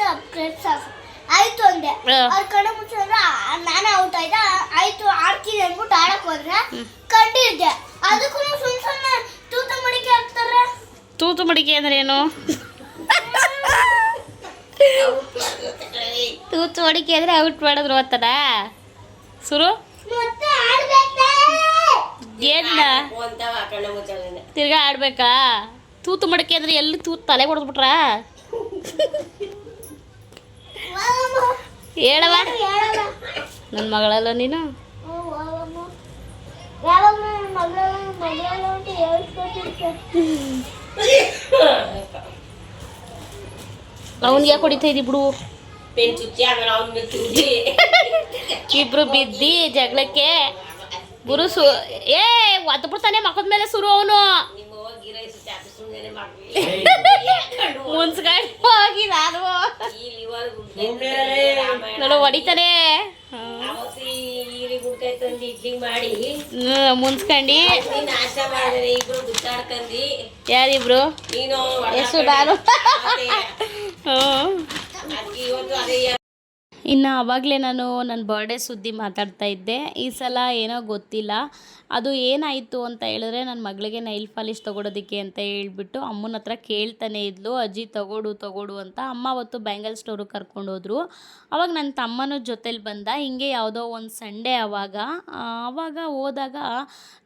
ಆಯ್ತು ಅಂದೆ. ಅವ್ರ ಕಣ್ಣ ಮುಚ್ಚ ನಾನೇ ಔಟ್ ಆಯ್ತಾ? ಆಯ್ತು ಆಡ್ತೀನಿ ಅಂದ್ಬಿಟ್ಟು ಆಡಕ್ ಹೋದ್ರೆ ಕಂಡಿದ್ದೆ. ಅದಕ್ಕೂ ಸುಮ್ಮನೆ ತೂತು ಮಡಿಕೆ ಹಾಕ್ತಾರೆ. ತೂತು ಮಡಿಕೆ ಅಂದ್ರೆ ಏನು? ತೂತು ಮಡಿಕೆ ಅಂದ್ರೆ ಔಟ್ ಮಾಡಿದ್ರು ಅಂತಾರ ಸುರು. ಮತ್ತೆ ಆಡ್ಬೇಕಾ? ಏನ ತಿರ್ಗಾ ಆಡ್ಬೇಕಾ? ತೂತು ಮಡಿಕೆ ಅಂದ್ರೆ ಎಲ್ಲಿ ತೂತು ತಲೆ ಹೊಡೆದ್ಬಿಟ್ರ? ಹೇಳವ, ನನ್ನ ಮಗಳಲ್ಲ ನೀನು? ಅವನ್ಗೆ ಹೊಡಿತಾ ಇದ್ದಿ ಬಿಡು. ಪೆನ್ ಚುಚ್ಚಿ ಆಮೇಲೆ ಅವ್ನ ಚುಚ್ಚಿ ಇಬ್ರು ಬಿದ್ದಿ ಜಗಳಕ್ಕೆ. ಗುರುಸು ಏ ಒದ್ದು ಬಿಡ್ತಾನೆ ಮಕ್ಕದ ಮೇಲೆ ಸುರು. ಅವನು ಮುನ್ಸ್ಕೊಂಡು ಹೋಗಿ ನಾನು ನೋಡು ಹೊಡಿತಾನೆ. ಮುನ್ಸ್ಕಂಡು ಯಾರಿಬ್ರು? ಎಷ್ಟು ನಾನು. ಇನ್ನು ಆವಾಗಲೇ ನಾನು ನನ್ನ ಬರ್ಡೇ ಸುದ್ದಿ ಮಾತಾಡ್ತಾ ಇದ್ದೆ. ಈ ಸಲ ಏನೋ ಗೊತ್ತಿಲ್ಲ ಅದು ಏನಾಯಿತು ಅಂತ ಹೇಳಿದ್ರೆ, ನನ್ನ ಮಗಳಿಗೆ ನೈಲ್ ಪಾಲಿಶ್ ತೊಗೊಳೋದಕ್ಕೆ ಅಂತ ಹೇಳ್ಬಿಟ್ಟು ಅಮ್ಮನ ಹತ್ರ ಕೇಳ್ತಾನೆ ಇದ್ಲು, ಅಜ್ಜಿ ತೊಗೊಡು ಅಂತ. ಅಮ್ಮ ಅವತ್ತು ಬ್ಯಾಂಗಲ್ ಸ್ಟೋರಿಗೆ ಕರ್ಕೊಂಡೋದ್ರು. ಅವಾಗ ನನ್ನ ತಮ್ಮನೂ ಜೊತೇಲಿ ಬಂದ. ಹಿಂಗೆ ಯಾವುದೋ ಒಂದು ಸಂಡೇ ಆವಾಗ ಹೋದಾಗ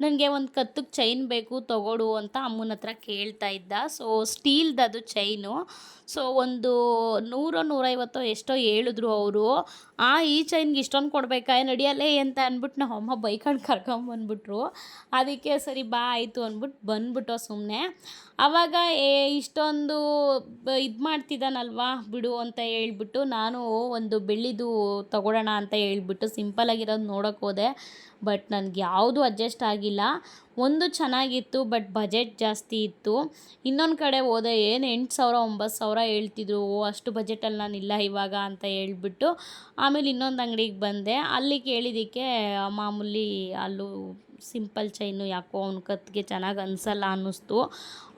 ನನಗೆ ಒಂದು ಕತ್ತಿಗೆ ಚೈನ್ ಬೇಕು ತೊಗೊಡು ಅಂತ ಅಮ್ಮನ ಹತ್ರ ಕೇಳ್ತಾ ಇದ್ದ. ಸೊ ಸ್ಟೀಲ್ದು ಅದು ಚೈನು. ಸೊ ಒಂದು 100-150 ಎಷ್ಟೋ ಹೇಳಿದ್ರು ಅವರು. ಈ ಚೈನ್ಗೆ ಇಷ್ಟೊಂದು ಕೊಡಬೇಕಾ, ನಡಿಯಲ್ಲೇ ಅಂತ ಅಂದ್ಬಿಟ್ಟು ನಾವು ಅಮ್ಮ ಬೈಕೊಂಡು ಕರ್ಕೊಂಬಂದ್ಬಿಟ್ರು. ಅದಕ್ಕೆ ಸರಿ ಬಾ ಆಯಿತು ಅಂದ್ಬಿಟ್ಟು ಬಂದ್ಬಿಟ್ಟು ಸುಮ್ಮನೆ. ಆವಾಗ ಇಷ್ಟೊಂದು ಇದು ಮಾಡ್ತಿದ್ದಾನಲ್ವಾ ಬಿಡು ಅಂತ ಹೇಳ್ಬಿಟ್ಟು ನಾನು ಒಂದು ಬೆಳ್ಳಿದು ತಗೊಳ್ಳೋಣ ಅಂತ ಹೇಳ್ಬಿಟ್ಟು ಸಿಂಪಲಾಗಿರೋದು ನೋಡೋಕೆ ಹೋದೆ. ಬಟ್ ನನಗೆ ಯಾವುದು ಅಡ್ಜಸ್ಟ್ ಆಗಿಲ್ಲ. ಒಂದು ಚೆನ್ನಾಗಿತ್ತು ಬಟ್ ಬಜೆಟ್ ಜಾಸ್ತಿ ಇತ್ತು. ಇನ್ನೊಂದು ಕಡೆ ಹೋದೆ, ಏನು 8,000-9,000 ಹೇಳ್ತಿದ್ರು. ಅಷ್ಟು ಬಜೆಟಲ್ಲಿ ನಾನಿಲ್ಲ ಇವಾಗ ಅಂತ ಹೇಳ್ಬಿಟ್ಟು ಆಮೇಲೆ ಇನ್ನೊಂದು ಅಂಗಡಿಗೆ ಬಂದೆ. ಅಲ್ಲಿ ಕೇಳಿದ್ದಕ್ಕೆ ಮಾಮೂಲಿ ಅಲ್ಲೂ ಸಿಂಪಲ್ ಚೈನು ಯಾಕೋ ಅವ್ನ ಕತ್ತಿಗೆ ಚೆನ್ನಾಗಿ ಅನಿಸಲ್ಲ ಅನ್ನಿಸ್ತು.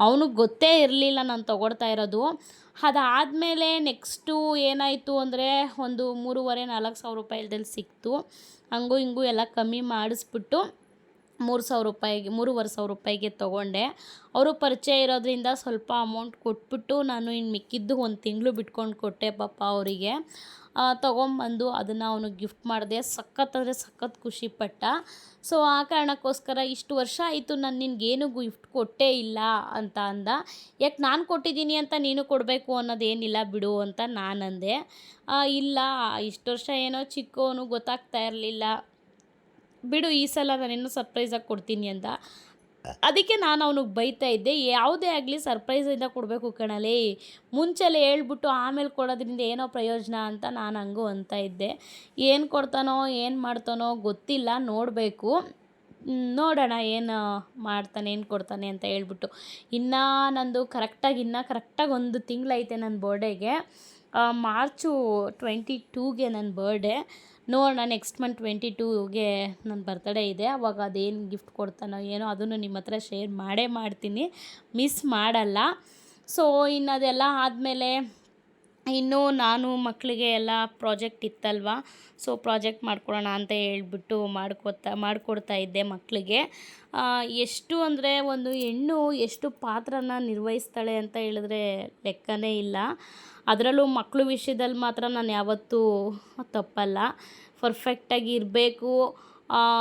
ಅವನಿಗೆ ಗೊತ್ತೇ ಇರಲಿಲ್ಲ ನಾನು ತೊಗೊಳ್ತಾ ಇರೋದು. ಅದಾದಮೇಲೆ ನೆಕ್ಸ್ಟು ಏನಾಯಿತು ಅಂದರೆ, ಒಂದು 3,500-4,000 ರೂಪಾಯಿದಲ್ಲಿ ಸಿಕ್ತು. ಹಂಗೂ ಹಿಂಗೂ ಎಲ್ಲ ಕಮ್ಮಿ ಮಾಡಿಸ್ಬಿಟ್ಟು 3,500 ರೂಪಾಯಿಗೆ ತೊಗೊಂಡೆ. ಅವರು ಪರಿಚಯ ಇರೋದ್ರಿಂದ ಸ್ವಲ್ಪ ಅಮೌಂಟ್ ಕೊಟ್ಬಿಟ್ಟು ನಾನು ಇನ್ನು ಮಿಕ್ಕಿದ್ದು ಒಂದು ತಿಂಗಳು ಬಿಟ್ಕೊಂಡು ಕೊಟ್ಟೆ ಪಾಪ ಅವರಿಗೆ. ತೊಗೊಂಬಂದು ಅದನ್ನು ಅವನಿಗೆ ಗಿಫ್ಟ್ ಮಾಡಿದೆ. ಸಖತ್ ಅಂದರೆ ಸಖತ್ ಖುಷಿಪಟ್ಟ. ಸೊ ಆ ಕಾರಣಕ್ಕೋಸ್ಕರ ಇಷ್ಟು ವರ್ಷ ಆಯಿತು ನಾನು ನಿನಗೇನು ಗಿಫ್ಟ್ ಕೊಟ್ಟೇ ಇಲ್ಲ ಅಂತ ಅಂದ. ಯಾಕೆ ನಾನು ಕೊಟ್ಟಿದ್ದೀನಿ ಅಂತ ನೀನು ಕೊಡಬೇಕು ಅನ್ನೋದೇನಿಲ್ಲ ಬಿಡು ಅಂತ ನಾನಂದೆ. ಇಲ್ಲ ಇಷ್ಟು ವರ್ಷ ಏನೋ ಚಿಕ್ಕವನು ಗೊತ್ತಾಗ್ತಾ ಇರಲಿಲ್ಲ ಬಿಡು, ಈ ಸಲ ನಾನೇನೋ ಸರ್ಪ್ರೈಸಾಗಿ ಕೊಡ್ತೀನಿ ಅಂತ. ಅದಕ್ಕೆ ನಾನು ಅವನಿಗೆ ಬೈತಾ ಇದ್ದೆ, ಯಾವುದೇ ಆಗಲಿ ಸರ್ಪ್ರೈಸಿಂದ ಕೊಡಬೇಕು ಕಣಲೇ, ಮುಂಚೆಲೆ ಹೇಳ್ಬಿಟ್ಟು ಆಮೇಲೆ ಕೊಡೋದ್ರಿಂದ ಏನೋ ಪ್ರಯೋಜನ ಅಂತ ನಾನು ಹಂಗೂ ಅಂತ ಇದ್ದೆ. ಏನು ಕೊಡ್ತಾನೋ ಏನು ಮಾಡ್ತಾನೋ ಗೊತ್ತಿಲ್ಲ, ನೋಡಬೇಕು, ನೋಡೋಣ ಏನು ಮಾಡ್ತಾನೆ ಏನು ಕೊಡ್ತಾನೆ ಅಂತ ಹೇಳ್ಬಿಟ್ಟು. ನಂದು ಕರೆಕ್ಟಾಗಿ 1 ತಿಂಗಳೈತೆ ನನ್ನ ಬರ್ಡೇಗೆ. ಮಾರ್ಚು 22ಗೆ ನನ್ನ ಬರ್ಡೇ. ನೋಡೋಣ. ನೆಕ್ಸ್ಟ್ ಮಂತ್ 22ಗೆ ನನ್ನ ಬರ್ತಡೇ ಇದೆ. ಅವಾಗ ಅದೇನು ಗಿಫ್ಟ್ ಕೊಡ್ತಾನೋ ಏನೋ ಅದನ್ನು ನಿಮ್ಮ ಹತ್ರ ಶೇರ್ ಮಾಡ್ತೀನಿ, ಮಿಸ್ ಮಾಡಲ್ಲ. ಸೊ ಇನ್ನು ಅದೆಲ್ಲ ಆದಮೇಲೆ ಇನ್ನು ನಾನು ಮಕ್ಕಳಿಗೆ ಎಲ್ಲ ಪ್ರಾಜೆಕ್ಟ್ ಇತ್ತಲ್ವ, ಸೊ ಪ್ರಾಜೆಕ್ಟ್ ಮಾಡ್ಕೊಡೋಣ ಅಂತ ಹೇಳ್ಬಿಟ್ಟು ಮಾಡಿಕೊಡ್ತಾ ಇದ್ದೆ ಮಕ್ಕಳಿಗೆ. ಎಷ್ಟು ಅಂದರೆ ಒಂದು ಹೆಣ್ಣು ಎಷ್ಟು ಪಾತ್ರನ ನಿರ್ವಹಿಸ್ತಾಳೆ ಅಂತ ಹೇಳಿದ್ರೆ ಲೆಕ್ಕನೇ ಇಲ್ಲ. ಅದರಲ್ಲೂ ಮಕ್ಕಳು ವಿಷಯದಲ್ಲಿ ಮಾತ್ರ ನಾನು ಯಾವತ್ತೂ ತಪ್ಪಲ್ಲ, ಪರ್ಫೆಕ್ಟಾಗಿ ಇರಬೇಕು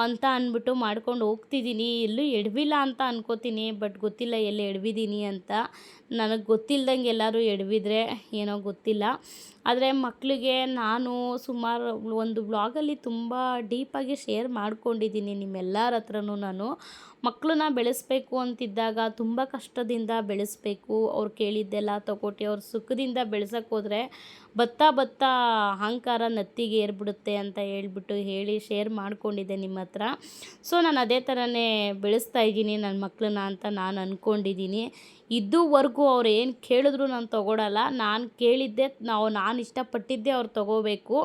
ಅಂತ ಅಂದ್ಬಿಟ್ಟು ಮಾಡ್ಕೊಂಡು ಹೋಗ್ತಿದ್ದೀನಿ. ಎಲ್ಲೂ ಎಡವಿಲ್ಲ ಅಂತ ಅನ್ಕೋತೀನಿ, ಬಟ್ ಗೊತ್ತಿಲ್ಲ ಎಲ್ಲಿ ಎಡವಿದ್ದೀನಿ ಅಂತ. ನನಗೆ ಗೊತ್ತಿಲ್ದಂಗೆ ಎಲ್ಲರೂ ಎಡವಿದ್ರೆ ಏನೋ ಗೊತ್ತಿಲ್ಲ. ಆದರೆ ಮಕ್ಕಳಿಗೆ ನಾನು ಸುಮಾರು ಒಂದು ವ್ಲಾಗಲ್ಲಿ ತುಂಬ ಡೀಪಾಗಿ ಶೇರ್ ಮಾಡ್ಕೊಂಡಿದ್ದೀನಿ ನಿಮ್ಮೆಲ್ಲರ ಹತ್ರನೂ. ನಾನು ಮಕ್ಕಳನ್ನ ಬೆಳೆಸಬೇಕು ಅಂತಿದ್ದಾಗ ತುಂಬ ಕಷ್ಟದಿಂದ ಬೆಳೆಸಬೇಕು, ಅವ್ರು ಕೇಳಿದ್ದೆಲ್ಲ ತಗೊಟ್ಟು ಅವ್ರ ಸುಖದಿಂದ ಬೆಳೆಸೋಕೆ ಹೋದರೆ ಬತ್ತಾ ಅಹಂಕಾರ ನತ್ತಿಗೆ ಏರ್ಬಿಡುತ್ತೆ ಅಂತ ಹೇಳಿ ಶೇರ್ ಮಾಡ್ಕೊಂಡಿದ್ದೆ ನಿಮ್ಮ ಹತ್ರ. ಸೊ ನಾನು ಅದೇ ಥರನೇ ಬೆಳೆಸ್ತಾ ಇದ್ದೀನಿ ನನ್ನ ಮಕ್ಕಳನ್ನ ಅಂತ ನಾನು ಅಂದ್ಕೊಂಡಿದ್ದೀನಿ. ಇದುವರೆಗೂ ಅವ್ರು ಏನು ಕೇಳಿದ್ರು ನಾನು ತೊಗೊಳಲ್ಲ, ನಾನು ಕೇಳಿದ್ದೆ ನಾನು ಇಷ್ಟಪಟ್ಟಿದ್ದೆ ಅವ್ರು ತೊಗೋಬೇಕು,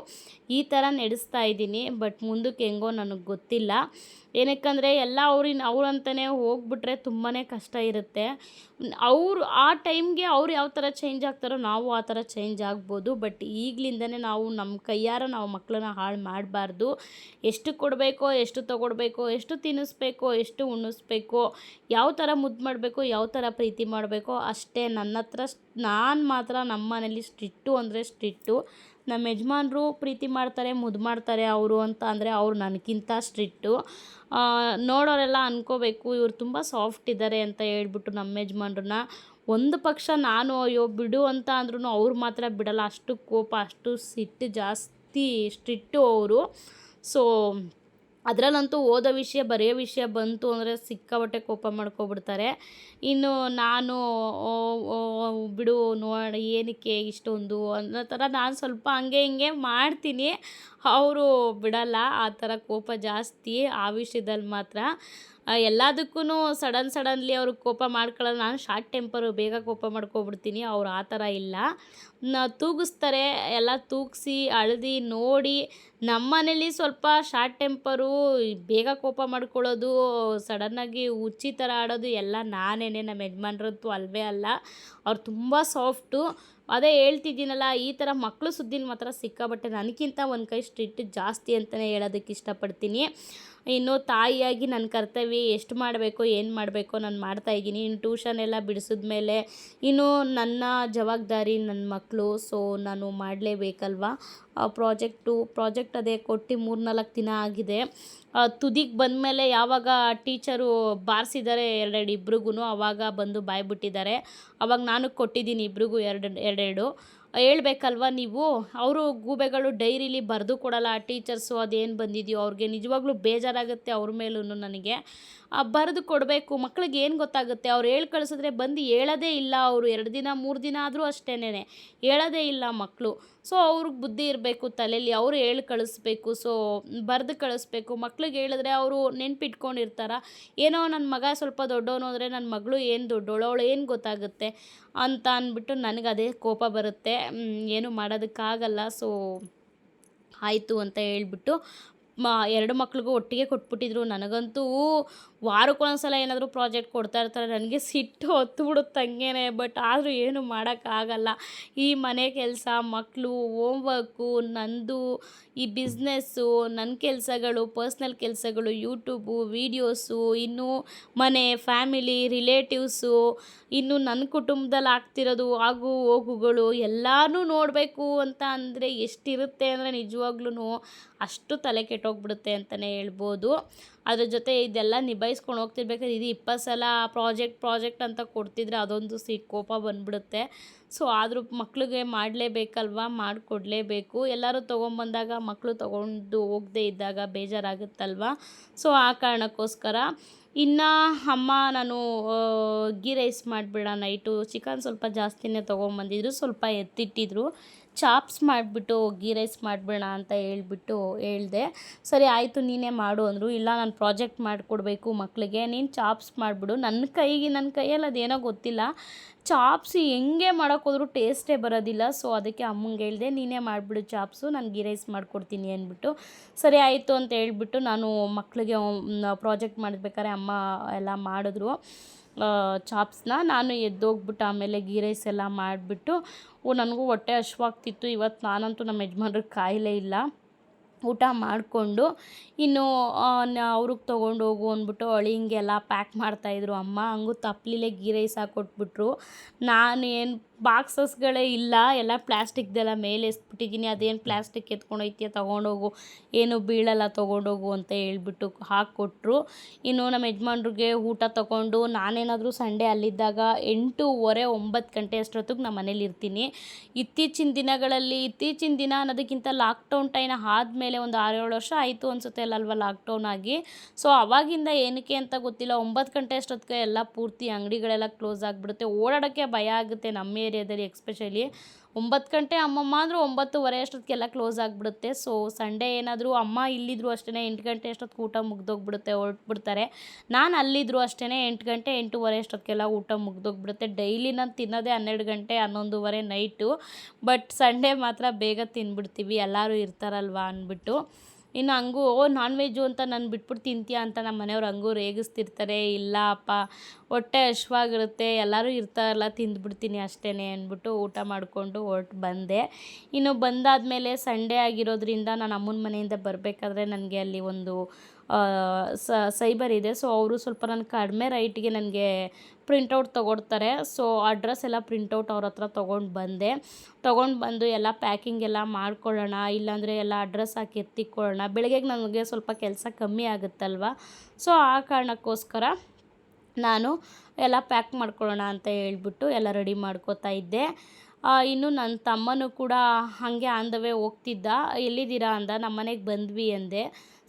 ಈ ಥರ ನಡೆಸ್ತಾ ಇದ್ದೀನಿ. ಬಟ್ ಮುಂದಕ್ಕೆ ಹೆಂಗೋ ನನಗೆ ಗೊತ್ತಿಲ್ಲ. ಏನಕ್ಕಂದರೆ ಎಲ್ಲ ಅವ್ರಂತಲೇ ಹೋಗ್ಬಿಟ್ರೆ ತುಂಬಾ ಕಷ್ಟ ಇರುತ್ತೆ. ಆ ಟೈಮ್ಗೆ ಅವ್ರು ಯಾವ ಥರ ಚೇಂಜ್ ಆಗ್ತಾರೋ ನಾವು ಆ ಥರ ಚೇಂಜ್ ಆಗ್ಬೋದು. ಬಟ್ ಈಗಲಿಂದನೇ ನಾವು ನಮ್ಮ ಕೈಯಾರ ನಾವು ಮಕ್ಕಳನ್ನ ಹಾಳು ಮಾಡಬಾರ್ದು. ಎಷ್ಟು ಕೊಡಬೇಕೋ, ಎಷ್ಟು ತೊಗೊಡ್ಬೇಕೋ, ಎಷ್ಟು ತಿನ್ನಿಸ್ಬೇಕೋ, ಎಷ್ಟು ಉಣಿಸ್ಬೇಕೋ, ಯಾವ ಥರ ಮುದ್ದು ಮಾಡಬೇಕೋ, ಯಾವ ಥರ ಪ್ರೀತಿ ಮಾಡಬೇಕೋ ಅಷ್ಟೇ. ನಾನು ಮಾತ್ರ ನಮ್ಮ ಮನೇಲಿ ಸ್ಟ್ರಿಕ್ಟು ಅಂದರೆ ಸ್ಟ್ರಿಕ್ಟು. ನಮ್ಮ ಯಜಮಾನ್ರು ಪ್ರೀತಿ ಮಾಡ್ತಾರೆ, ಮುದ್ದು ಮಾಡ್ತಾರೆ ಅವರು ಅಂತ ಅಂದರೆ ಅವ್ರು ನನಗಿಂತ ಸ್ಟ್ರಿಕ್ಟು. ನೋಡೋರೆಲ್ಲ ಅಂದ್ಕೋಬೇಕು ಇವ್ರು ತುಂಬ ಸಾಫ್ಟ್ ಇದ್ದಾರೆ ಅಂತ ಹೇಳ್ಬಿಟ್ಟು ನಮ್ಮ ಯಜಮಾನ್ರನ್ನ. ಒಂದು ಪಕ್ಷ ನಾನು ಅಯ್ಯೋ ಬಿಡು ಅಂತ ಅಂದ್ರೂ ಅವ್ರು ಮಾತ್ರ ಬಿಡಲ್ಲ. ಅಷ್ಟು ಕೋಪ, ಅಷ್ಟು ಸಿಟ್ಟು ಜಾಸ್ತಿ, ಸ್ಟ್ರಿಕ್ಟು ಅವರು. ಸೊ ಅದರಲ್ಲಂತೂ ಓದೋ ವಿಷಯ, ಬರೆಯೋ ವಿಷಯ ಬಂತು ಅಂದರೆ ಸಿಕ್ಕಾಪಟ್ಟೆ ಕೋಪ ಮಾಡ್ಕೊಬಿಡ್ತಾರೆ. ಇನ್ನು ನಾನು ಬಿಡು ನೋಡಿ ಏನಕ್ಕೆ ಇಷ್ಟೊಂದು ಅನ್ನೋ ಥರ ನಾನು ಸ್ವಲ್ಪ ಹಂಗೆ ಹಿಂಗೆ ಮಾಡ್ತೀನಿ. ಅವರು ಬಿಡಲ್ಲ, ಆ ಥರ ಕೋಪ ಜಾಸ್ತಿ ಆ ವಿಷಯದಲ್ಲಿ ಮಾತ್ರ. ಎಲ್ಲದಕ್ಕೂ ಸಡನ್ಲಿ ಅವ್ರಿಗೆ ಕೋಪ ಮಾಡ್ಕೊಳ್ಳೋದು. ನಾನು ಶಾರ್ಟ್ ಟೆಂಪರು, ಬೇಗ ಕೋಪ ಮಾಡ್ಕೊಬಿಡ್ತೀನಿ. ಅವ್ರು ಆ ಥರ ಇಲ್ಲ. ತೂಗಿಸ್ತಾರೆ, ಎಲ್ಲ ತೂಗಿಸಿ ಅಳ್ದು ನೋಡಿ. ನಮ್ಮ ಮನೇಲಿ ಸ್ವಲ್ಪ ಶಾರ್ಟ್ ಟೆಂಪರು, ಬೇಗ ಕೋಪ ಮಾಡ್ಕೊಳ್ಳೋದು, ಸಡನ್ನಾಗಿ ಹುಚ್ಚಿ ಥರ ಆಡೋದು ಎಲ್ಲ ನಾನೇನೆ. ನಮ್ಮ ಯಜಮಾನ್ರಂತೂ ಅಲ್ವೇ ಅಲ್ಲ, ಅವ್ರು ತುಂಬ ಸಾಫ್ಟು. ಅದೇ ಹೇಳ್ತಿದ್ದೀನಲ್ಲ, ಈ ಥರ ಮಕ್ಕಳು ಸುದ್ದಿನ ಮಾತ್ರ ಸಿಕ್ಕಾಬಟ್ಟೆ ನನಗಿಂತ ಒಂದು ಕೈ ಸ್ಟ್ರಿಕ್ಟ್ ಜಾಸ್ತಿ ಅಂತಲೇ ಹೇಳೋದಕ್ಕೆ ಇಷ್ಟಪಡ್ತೀನಿ. ಇನ್ನು ತಾಯಿಯಾಗಿ ನನ್ನ ಕರ್ತವ್ಯ ಎಷ್ಟು ಮಾಡಬೇಕೋ ಏನು ಮಾಡಬೇಕೋ ನಾನು ಮಾಡ್ತಾಯಿದ್ದೀನಿ. ಇನ್ನು ಟ್ಯೂಷನ್ ಎಲ್ಲ ಬಿಡಿಸಿದ್ಮೇಲೆ ಇನ್ನು ನನ್ನ ಜವಾಬ್ದಾರಿ ನನ್ನ ಮಕ್ಕಳು. ಸೊ ನಾನು ಮಾಡಲೇಬೇಕಲ್ವ. ಪ್ರಾಜೆಕ್ಟ್ ಅದೇ ಕೊಟ್ಟು 3-4 ದಿನ ಆಗಿದೆ. ತುದಿಗೆ ಬಂದಮೇಲೆ ಯಾವಾಗ ಟೀಚರು ಬಾರಿಸಿದ್ದಾರೆ ಇಬ್ರಿಗೂ, ಆವಾಗ ಬಂದು ಬಾಯ್ಬಿಟ್ಟಿದ್ದಾರೆ. ಆವಾಗ ನಾನು ಕೊಟ್ಟಿದ್ದೀನಿ ಇಬ್ರಿಗೂ ಎರಡು ಹೇಳ್ಬೇಕಲ್ವ ನೀವು. ಅವರು ಗೂಬೆಗಳು ಡೈರಿಲಿ ಬರೆದು ಕೊಡಲ್ಲ ಟೀಚರ್ಸು, ಅದೇನು ಬಂದಿದೆಯೋ ಅವ್ರಿಗೆ ನಿಜವಾಗ್ಲೂ ಬೇಜಾರಾಗುತ್ತೆ ಅವ್ರ ಮೇಲೂ ನನಗೆ. ಬರೆದು ಕೊಡಬೇಕು. ಮಕ್ಳಿಗೆ ಏನು ಗೊತ್ತಾಗುತ್ತೆ, ಅವ್ರು ಹೇಳಿ ಕಳಿಸಿದ್ರೆ ಬಂದು ಹೇಳೋದೇ ಇಲ್ಲ. ಅವರು 2 ದಿನ 3 ದಿನ ಆದರೂ ಅಷ್ಟೇನೆ ಹೇಳೋದೇ ಇಲ್ಲ ಮಕ್ಕಳು. ಸೊ ಅವ್ರಿಗೆ ಬುದ್ಧಿ ಇರಬೇಕು ತಲೆಯಲ್ಲಿ, ಅವರು ಹೇಳಿ ಕಳಿಸ್ಬೇಕು. ಸೊ ಬರೆದು ಕಳಿಸ್ಬೇಕು. ಮಕ್ಳಿಗೆ ಹೇಳಿದ್ರೆ ಅವರು ನೆನ್ಪಿಟ್ಕೊಂಡಿರ್ತಾರ. ಏನೋ ನನ್ನ ಮಗ ಸ್ವಲ್ಪ ದೊಡ್ಡವನು ಅಂದರೆ ನನ್ನ ಮಗಳು ಏನು ದೊಡ್ಡವಳು, ಅವಳು ಏನು ಗೊತ್ತಾಗುತ್ತೆ ಅಂತ ಅಂದ್ಬಿಟ್ಟು ನನಗೆ ಅದೇ ಕೋಪ ಬರುತ್ತೆ. ಏನು ಮಾಡೋದಕ್ಕಾಗಲ್ಲ. ಸೊ ಆಯಿತು ಅಂತ ಹೇಳ್ಬಿಟ್ಟು 2 ಮಕ್ಳಿಗೂ ಒಟ್ಟಿಗೆ ಕೊಟ್ಬಿಟ್ಟಿದ್ರು. ನನಗಂತೂ ವಾರಕ್ಕೊಂದ್ಸಲ ಏನಾದರೂ ಪ್ರಾಜೆಕ್ಟ್ ಕೊಡ್ತಾ ಇರ್ತಾರೆ. ನನಗೆ ಸಿಟ್ಟು ಹೊತ್ತುಬಿಡುತ್ತೆ ಹಂಗೇನೆ. ಬಟ್ ಆದರೂ ಏನು ಮಾಡೋಕ್ಕಾಗಲ್ಲ. ಈ ಮನೆ ಕೆಲಸ, ಮಕ್ಕಳು, ಹೋಮ್ವರ್ಕು, ನಂದು ಈ ಬಿಸ್ನೆಸ್ಸು, ನನ್ನ ಕೆಲಸಗಳು, ಪರ್ಸ್ನಲ್ ಕೆಲಸಗಳು, ಯೂಟ್ಯೂಬು, ವೀಡಿಯೋಸು, ಇನ್ನು ಮನೆ, ಫ್ಯಾಮಿಲಿ, ರಿಲೇಟಿವ್ಸು, ಇನ್ನು ನನ್ನ ಕುಟುಂಬದಲ್ಲಿ ಆಗ್ತಿರೋದು ಆಗು ಹೋಗುಗಳು ಎಲ್ಲನೂ ನೋಡಬೇಕು ಅಂತ ಅಂದರೆ ಎಷ್ಟಿರುತ್ತೆ ಅಂದರೆ ನಿಜವಾಗ್ಲೂ ಅಷ್ಟು ತಲೆ ಕೆಟ್ಟೋಗ್ಬಿಡುತ್ತೆ ಅಂತಲೇ ಹೇಳ್ಬೋದು. ಅದ್ರ ಜೊತೆ ಇದೆಲ್ಲ ನಿಭಾಯಿಸ್ಕೊಂಡು ಹೋಗ್ತಿರ್ಬೇಕಾದ್ರೆ ಇದು 20 ಸಲ ಪ್ರಾಜೆಕ್ಟ್ ಅಂತ ಕೊಡ್ತಿದ್ರೆ ಅದೊಂದು ಕೋಪ ಬಂದುಬಿಡುತ್ತೆ. ಸೊ ಆದರೂ ಮಕ್ಕಳಿಗೆ ಮಾಡಲೇಬೇಕಲ್ವ, ಮಾಡಿಕೊಡ್ಲೇಬೇಕು. ಎಲ್ಲರೂ ತೊಗೊಂಬಂದಾಗ ಮಕ್ಕಳು ತೊಗೊಂಡು ಹೋಗದೇ ಇದ್ದಾಗ ಬೇಜಾರಾಗುತ್ತಲ್ವ. ಸೊ ಆ ಕಾರಣಕ್ಕೋಸ್ಕರ ಇನ್ನು ಅಮ್ಮ ನಾನು ಗೀ ರೈಸ್ ಮಾಡಿಬಿಡ ನೈಟು. ಚಿಕನ್ ಸ್ವಲ್ಪ ಜಾಸ್ತಿನೇ ತೊಗೊಂಬಂದಿದ್ರು, ಸ್ವಲ್ಪ ಎತ್ತಿಟ್ಟಿದ್ರು. ಚಾಪ್ಸ್ ಮಾಡಿಬಿಟ್ಟು ಗೀ ರೈಸ್ ಮಾಡಿಬಿಡೋಣ ಅಂತ ಹೇಳಿದೆ. ಸರಿ ಆಯಿತು ನೀನೇ ಮಾಡು ಅಂದರು. ಇಲ್ಲ ನಾನು ಪ್ರಾಜೆಕ್ಟ್ ಮಾಡಿಕೊಡ್ಬೇಕು ಮಕ್ಕಳಿಗೆ, ನೀನು ಚಾಪ್ಸ್ ಮಾಡಿಬಿಡು. ನನ್ನ ಕೈಯಲ್ಲಿ ಅದೇನೋ ಗೊತ್ತಿಲ್ಲ, ಚಾಪ್ಸ್ ಹೆಂಗೆ ಮಾಡೋಕ್ಕೋದ್ರೂ ಟೇಸ್ಟೇ ಬರೋದಿಲ್ಲ. ಸೊ ಅದಕ್ಕೆ ಅಮ್ಮಂಗೆ ಹೇಳಿದೆ, ನೀನೇ ಮಾಡಿಬಿಡು ಚಾಪ್ಸು, ನಾನು ಗೀ ರೈಸ್ ಮಾಡಿಕೊಡ್ತೀನಿ ಅಂದ್ಬಿಟ್ಟು. ಸರಿ ಆಯಿತು ಅಂತ ಹೇಳ್ಬಿಟ್ಟು ನಾನು ಮಕ್ಕಳಿಗೆ ಪ್ರಾಜೆಕ್ಟ್ ಮಾಡಬೇಕಾದ್ರೆ ಅಮ್ಮ ಎಲ್ಲ ಮಾಡಿದ್ರು ಚಾಪ್ಸ್ನ. ನಾನು ಎದ್ದೋಗ್ಬಿಟ್ಟು ಆಮೇಲೆ ಗೀ ರೈಸ್ ಎಲ್ಲ ಮಾಡಿಬಿಟ್ಟು ನನಗೂ ಹೊಟ್ಟೆ ಹಶ್ವಾಗ್ತಿತ್ತು. ಇವತ್ತು ನಾನಂತೂ ನಮ್ಮ ಯಜಮಾನ್ರಿಗೆ ಕಾಯಿಲೆ ಇಲ್ಲ. ಊಟ ಮಾಡಿಕೊಂಡು ಇನ್ನು ಅವ್ರಿಗೆ ತೊಗೊಂಡು ಹೋಗು ಅಂದ್ಬಿಟ್ಟು ಅಳಿಂಗೆಲ್ಲ ಪ್ಯಾಕ್ ಮಾಡ್ತಾಯಿದ್ರು ಅಮ್ಮ. ಹಂಗೂ ತಪ್ಪಲಿಲೆ ಗೀ ರೈಸ್ ಹಾಕ್ಕೊಟ್ಬಿಟ್ರು. ನಾನು ಏನು ಬಾಕ್ಸಸ್ಗಳೇ ಇಲ್ಲ, ಎಲ್ಲ ಪ್ಲ್ಯಾಸ್ಟಿಕ್ದೆಲ್ಲ ಮೇಲೆ ಎಸ್ಬಿಟ್ಟಿದ್ದೀನಿ. ಅದೇನು ಪ್ಲ್ಯಾಸ್ಟಿಕ್ ಎತ್ಕೊಂಡೋಯ್ತೀಯ, ತೊಗೊಂಡೋಗು, ಏನು ಬೀಳಲ್ಲ, ತೊಗೊಂಡೋಗು ಅಂತ ಹೇಳ್ಬಿಟ್ಟು ಹಾಕ್ಕೊಟ್ರು. ಇನ್ನು ನಮ್ಮ ಯಜಮಾನ್ರಿಗೆ ಊಟ ತೊಗೊಂಡು ನಾನೇನಾದರೂ ಸಂಡೇ ಅಲ್ಲಿದ್ದಾಗ 8:30 9 ಗಂಟೆ ಅಷ್ಟೊತ್ತಿಗೆ ನಮ್ಮ ಮನೇಲಿ ಇರ್ತೀನಿ. ಇತ್ತೀಚಿನ ದಿನ ಅನ್ನೋದಕ್ಕಿಂತ ಲಾಕ್ಡೌನ್ ಟೈಮ್ ಆದಮೇಲೆ ಒಂದು 6-7 ವರ್ಷ ಆಯಿತು ಅನಿಸುತ್ತೆ ಅಲ್ವಾ ಲಾಕ್ಡೌನ್ ಆಗಿ. ಸೊ ಅವಾಗಿಂದ ಏನಕ್ಕೆ ಅಂತ ಗೊತ್ತಿಲ್ಲ, 9 ಗಂಟೆ ಅಷ್ಟೊತ್ತಿಗೆ ಎಲ್ಲ ಪೂರ್ತಿ ಅಂಗಡಿಗಳೆಲ್ಲ ಕ್ಲೋಸ್ ಆಗಿಬಿಡುತ್ತೆ. ಓಡಾಡೋಕ್ಕೆ ಭಯ ಆಗುತ್ತೆ ನಮ್ಮ ಏರಿಯಾದಲ್ಲಿ ಎಕ್ಸ್ಪೆಷಲಿ. 9 ಗಂಟೆ ಅಮ್ಮಮ್ಮ ಅಂದರೂ 9:30 ಅಷ್ಟೊತ್ತಿಗೆಲ್ಲ ಕ್ಲೋಸ್ ಆಗಿಬಿಡುತ್ತೆ. ಸೊ ಸಂಡೇ ಏನಾದರೂ ಅಮ್ಮ ಇಲ್ಲಿದ್ರು ಅಷ್ಟೇ 8 ಗಂಟೆ ಅಷ್ಟೊತ್ತಿಗೆ ಊಟ ಮುಗ್ದೋಗ್ಬಿಡುತ್ತೆ, ಹೊರಟ್ಬಿಡ್ತಾರೆ. ನಾನು ಅಲ್ಲಿದ್ರು ಅಷ್ಟೇ 8 ಗಂಟೆ 8:30 ಅಷ್ಟೊತ್ತಿಗೆಲ್ಲ ಊಟ ಮುಗ್ದೋಗ್ಬಿಡುತ್ತೆ. ಡೈಲಿ ನಾನು ತಿನ್ನೋದೇ 12 ಗಂಟೆ 11:30 ನೈಟು. ಬಟ್ ಸಂಡೇ ಮಾತ್ರ ಬೇಗ ತಿಂದ್ಬಿಡ್ತೀವಿ, ಎಲ್ಲರೂ ಇರ್ತಾರಲ್ವ ಅಂದ್ಬಿಟ್ಟು. ಇನ್ನು ಹಂಗೂ ನಾನ್ ವೆಜ್ಜು ಅಂತ ನಾನು ಬಿಟ್ಬಿಟ್ಟು ತಿಂತೀಯ ಅಂತ ನಮ್ಮ ಮನೆಯವ್ರು ಹಂಗೂ ರೇಗಿಸ್ತಿರ್ತಾರೆ. ಇಲ್ಲ ಅಪ್ಪ, ಹೊಟ್ಟೆ ಹಶ್ವಾಗಿರುತ್ತೆ, ಎಲ್ಲರೂ ಇರ್ತಾರಲ್ಲ, ತಿಂದ್ಬಿಡ್ತೀನಿ ಅಷ್ಟೇ ಅಂದ್ಬಿಟ್ಟು ಊಟ ಮಾಡಿಕೊಂಡು ಹೊರಟು ಬಂದೆ. ಇನ್ನು ಬಂದಾದಮೇಲೆ ಸಂಡೇ ಆಗಿರೋದ್ರಿಂದ ನಾನು ಅಮ್ಮನ ಮನೆಯಿಂದ ಬರಬೇಕಾದ್ರೆ ನನಗೆ ಅಲ್ಲಿ ಒಂದು ಸೈಬರ್ ಇದೆ. ಸೊ ಅವರು ಸ್ವಲ್ಪ ನಾನು ಕಡಿಮೆ ರೈಟಿಗೆ ನನಗೆ ಪ್ರಿಂಟೌಟ್ ತೊಗೊಡ್ತಾರೆ. ಸೊ ಅಡ್ರೆಸ್ ಎಲ್ಲ ಪ್ರಿಂಟೌಟ್ ಅವ್ರ ಹತ್ರ ತೊಗೊಂಡು ಬಂದು ಎಲ್ಲ ಪ್ಯಾಕಿಂಗ್ ಎಲ್ಲ ಮಾಡ್ಕೊಳ್ಳೋಣ, ಇಲ್ಲಾಂದರೆ ಎಲ್ಲ ಅಡ್ರೆಸ್ ಹಾಕಿ ಎತ್ತಿಕೊಳ್ಳೋಣ. ಬೆಳಗ್ಗೆಗೆ ನನಗೆ ಸ್ವಲ್ಪ ಕೆಲಸ ಕಮ್ಮಿ ಆಗುತ್ತಲ್ವ. ಸೊ ಆ ಕಾರಣಕ್ಕೋಸ್ಕರ ನಾನು ಎಲ್ಲ ಪ್ಯಾಕ್ ಮಾಡ್ಕೊಳ್ಳೋಣ ಅಂತ ಹೇಳ್ಬಿಟ್ಟು ಎಲ್ಲ ರೆಡಿ ಮಾಡ್ಕೋತಾ ಇದ್ದೆ. ಇನ್ನು ನನ್ನ ತಮ್ಮನೂ ಕೂಡ ಹಾಗೆ ಆನ್ ದ ವೇ ಹೋಗ್ತಿದ್ದ. ಎಲ್ಲಿದ್ದೀರಾ ಅಂದ. ನಮ್ಮ ಮನೆಗೆ ಬಂದ್ವಿ ಅಂದೆ.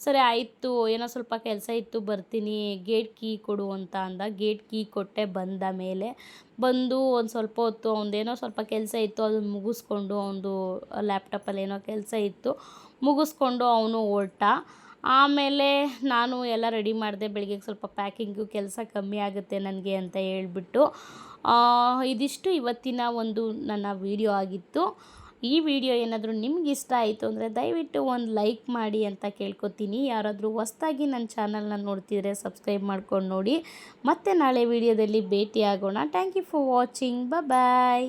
ಸರಿ ಆಯಿತು, ಏನೋ ಸ್ವಲ್ಪ ಕೆಲಸ ಇತ್ತು, ಬರ್ತೀನಿ, ಗೇಟ್ ಕೀ ಕೊಡು ಅಂತ ಅಂದ. ಗೇಟ್ ಕೀ ಕೊಟ್ಟೆ. ಬಂದು ಒಂದು ಸ್ವಲ್ಪ ಹೊತ್ತು ಅವನದೇನೋ ಸ್ವಲ್ಪ ಕೆಲಸ ಇತ್ತು, ಅದನ್ನು ಮುಗಿಸ್ಕೊಂಡು ಅವನದು ಲ್ಯಾಪ್ಟಾಪಲ್ಲಿ ಏನೋ ಕೆಲಸ ಇತ್ತು ಮುಗಿಸ್ಕೊಂಡು ಅವನು ಹೊರಟ. ಆಮೇಲೆ ನಾನು ಎಲ್ಲ ರೆಡಿ ಮಾಡಿದೆ. ಬೆಳಗ್ಗೆಗೆ ಸ್ವಲ್ಪ ಪ್ಯಾಕಿಂಗು ಕೆಲಸ ಕಮ್ಮಿ ಆಗುತ್ತೆ ನನಗೆ ಅಂತ ಹೇಳ್ಬಿಟ್ಟು. ಇದಿಷ್ಟು ಇವತ್ತಿನ ಒಂದು ನನ್ನ ವಿಡಿಯೋ ಆಗಿತ್ತು. ಈ ವಿಡಿಯೋ ಏನಾದರೂ ನಿಮ್ಗೆ ಇಷ್ಟ ಆಯಿತು ಅಂದರೆ ದಯವಿಟ್ಟು ಒಂದು ಲೈಕ್ ಮಾಡಿ ಅಂತ ಕೇಳ್ಕೊತೀನಿ. ಯಾರಾದರೂ ಹೊಸ್ದಾಗಿ ನನ್ನ ಚಾನಲ್ನ ನೋಡ್ತಿದ್ರೆ ಸಬ್ಸ್ಕ್ರೈಬ್ ಮಾಡ್ಕೊಂಡು ನೋಡಿ. ಮತ್ತೆ ನಾಳೆ ವಿಡಿಯೋದಲ್ಲಿ ಭೇಟಿ ಆಗೋಣ. Thank you for watching. Bye.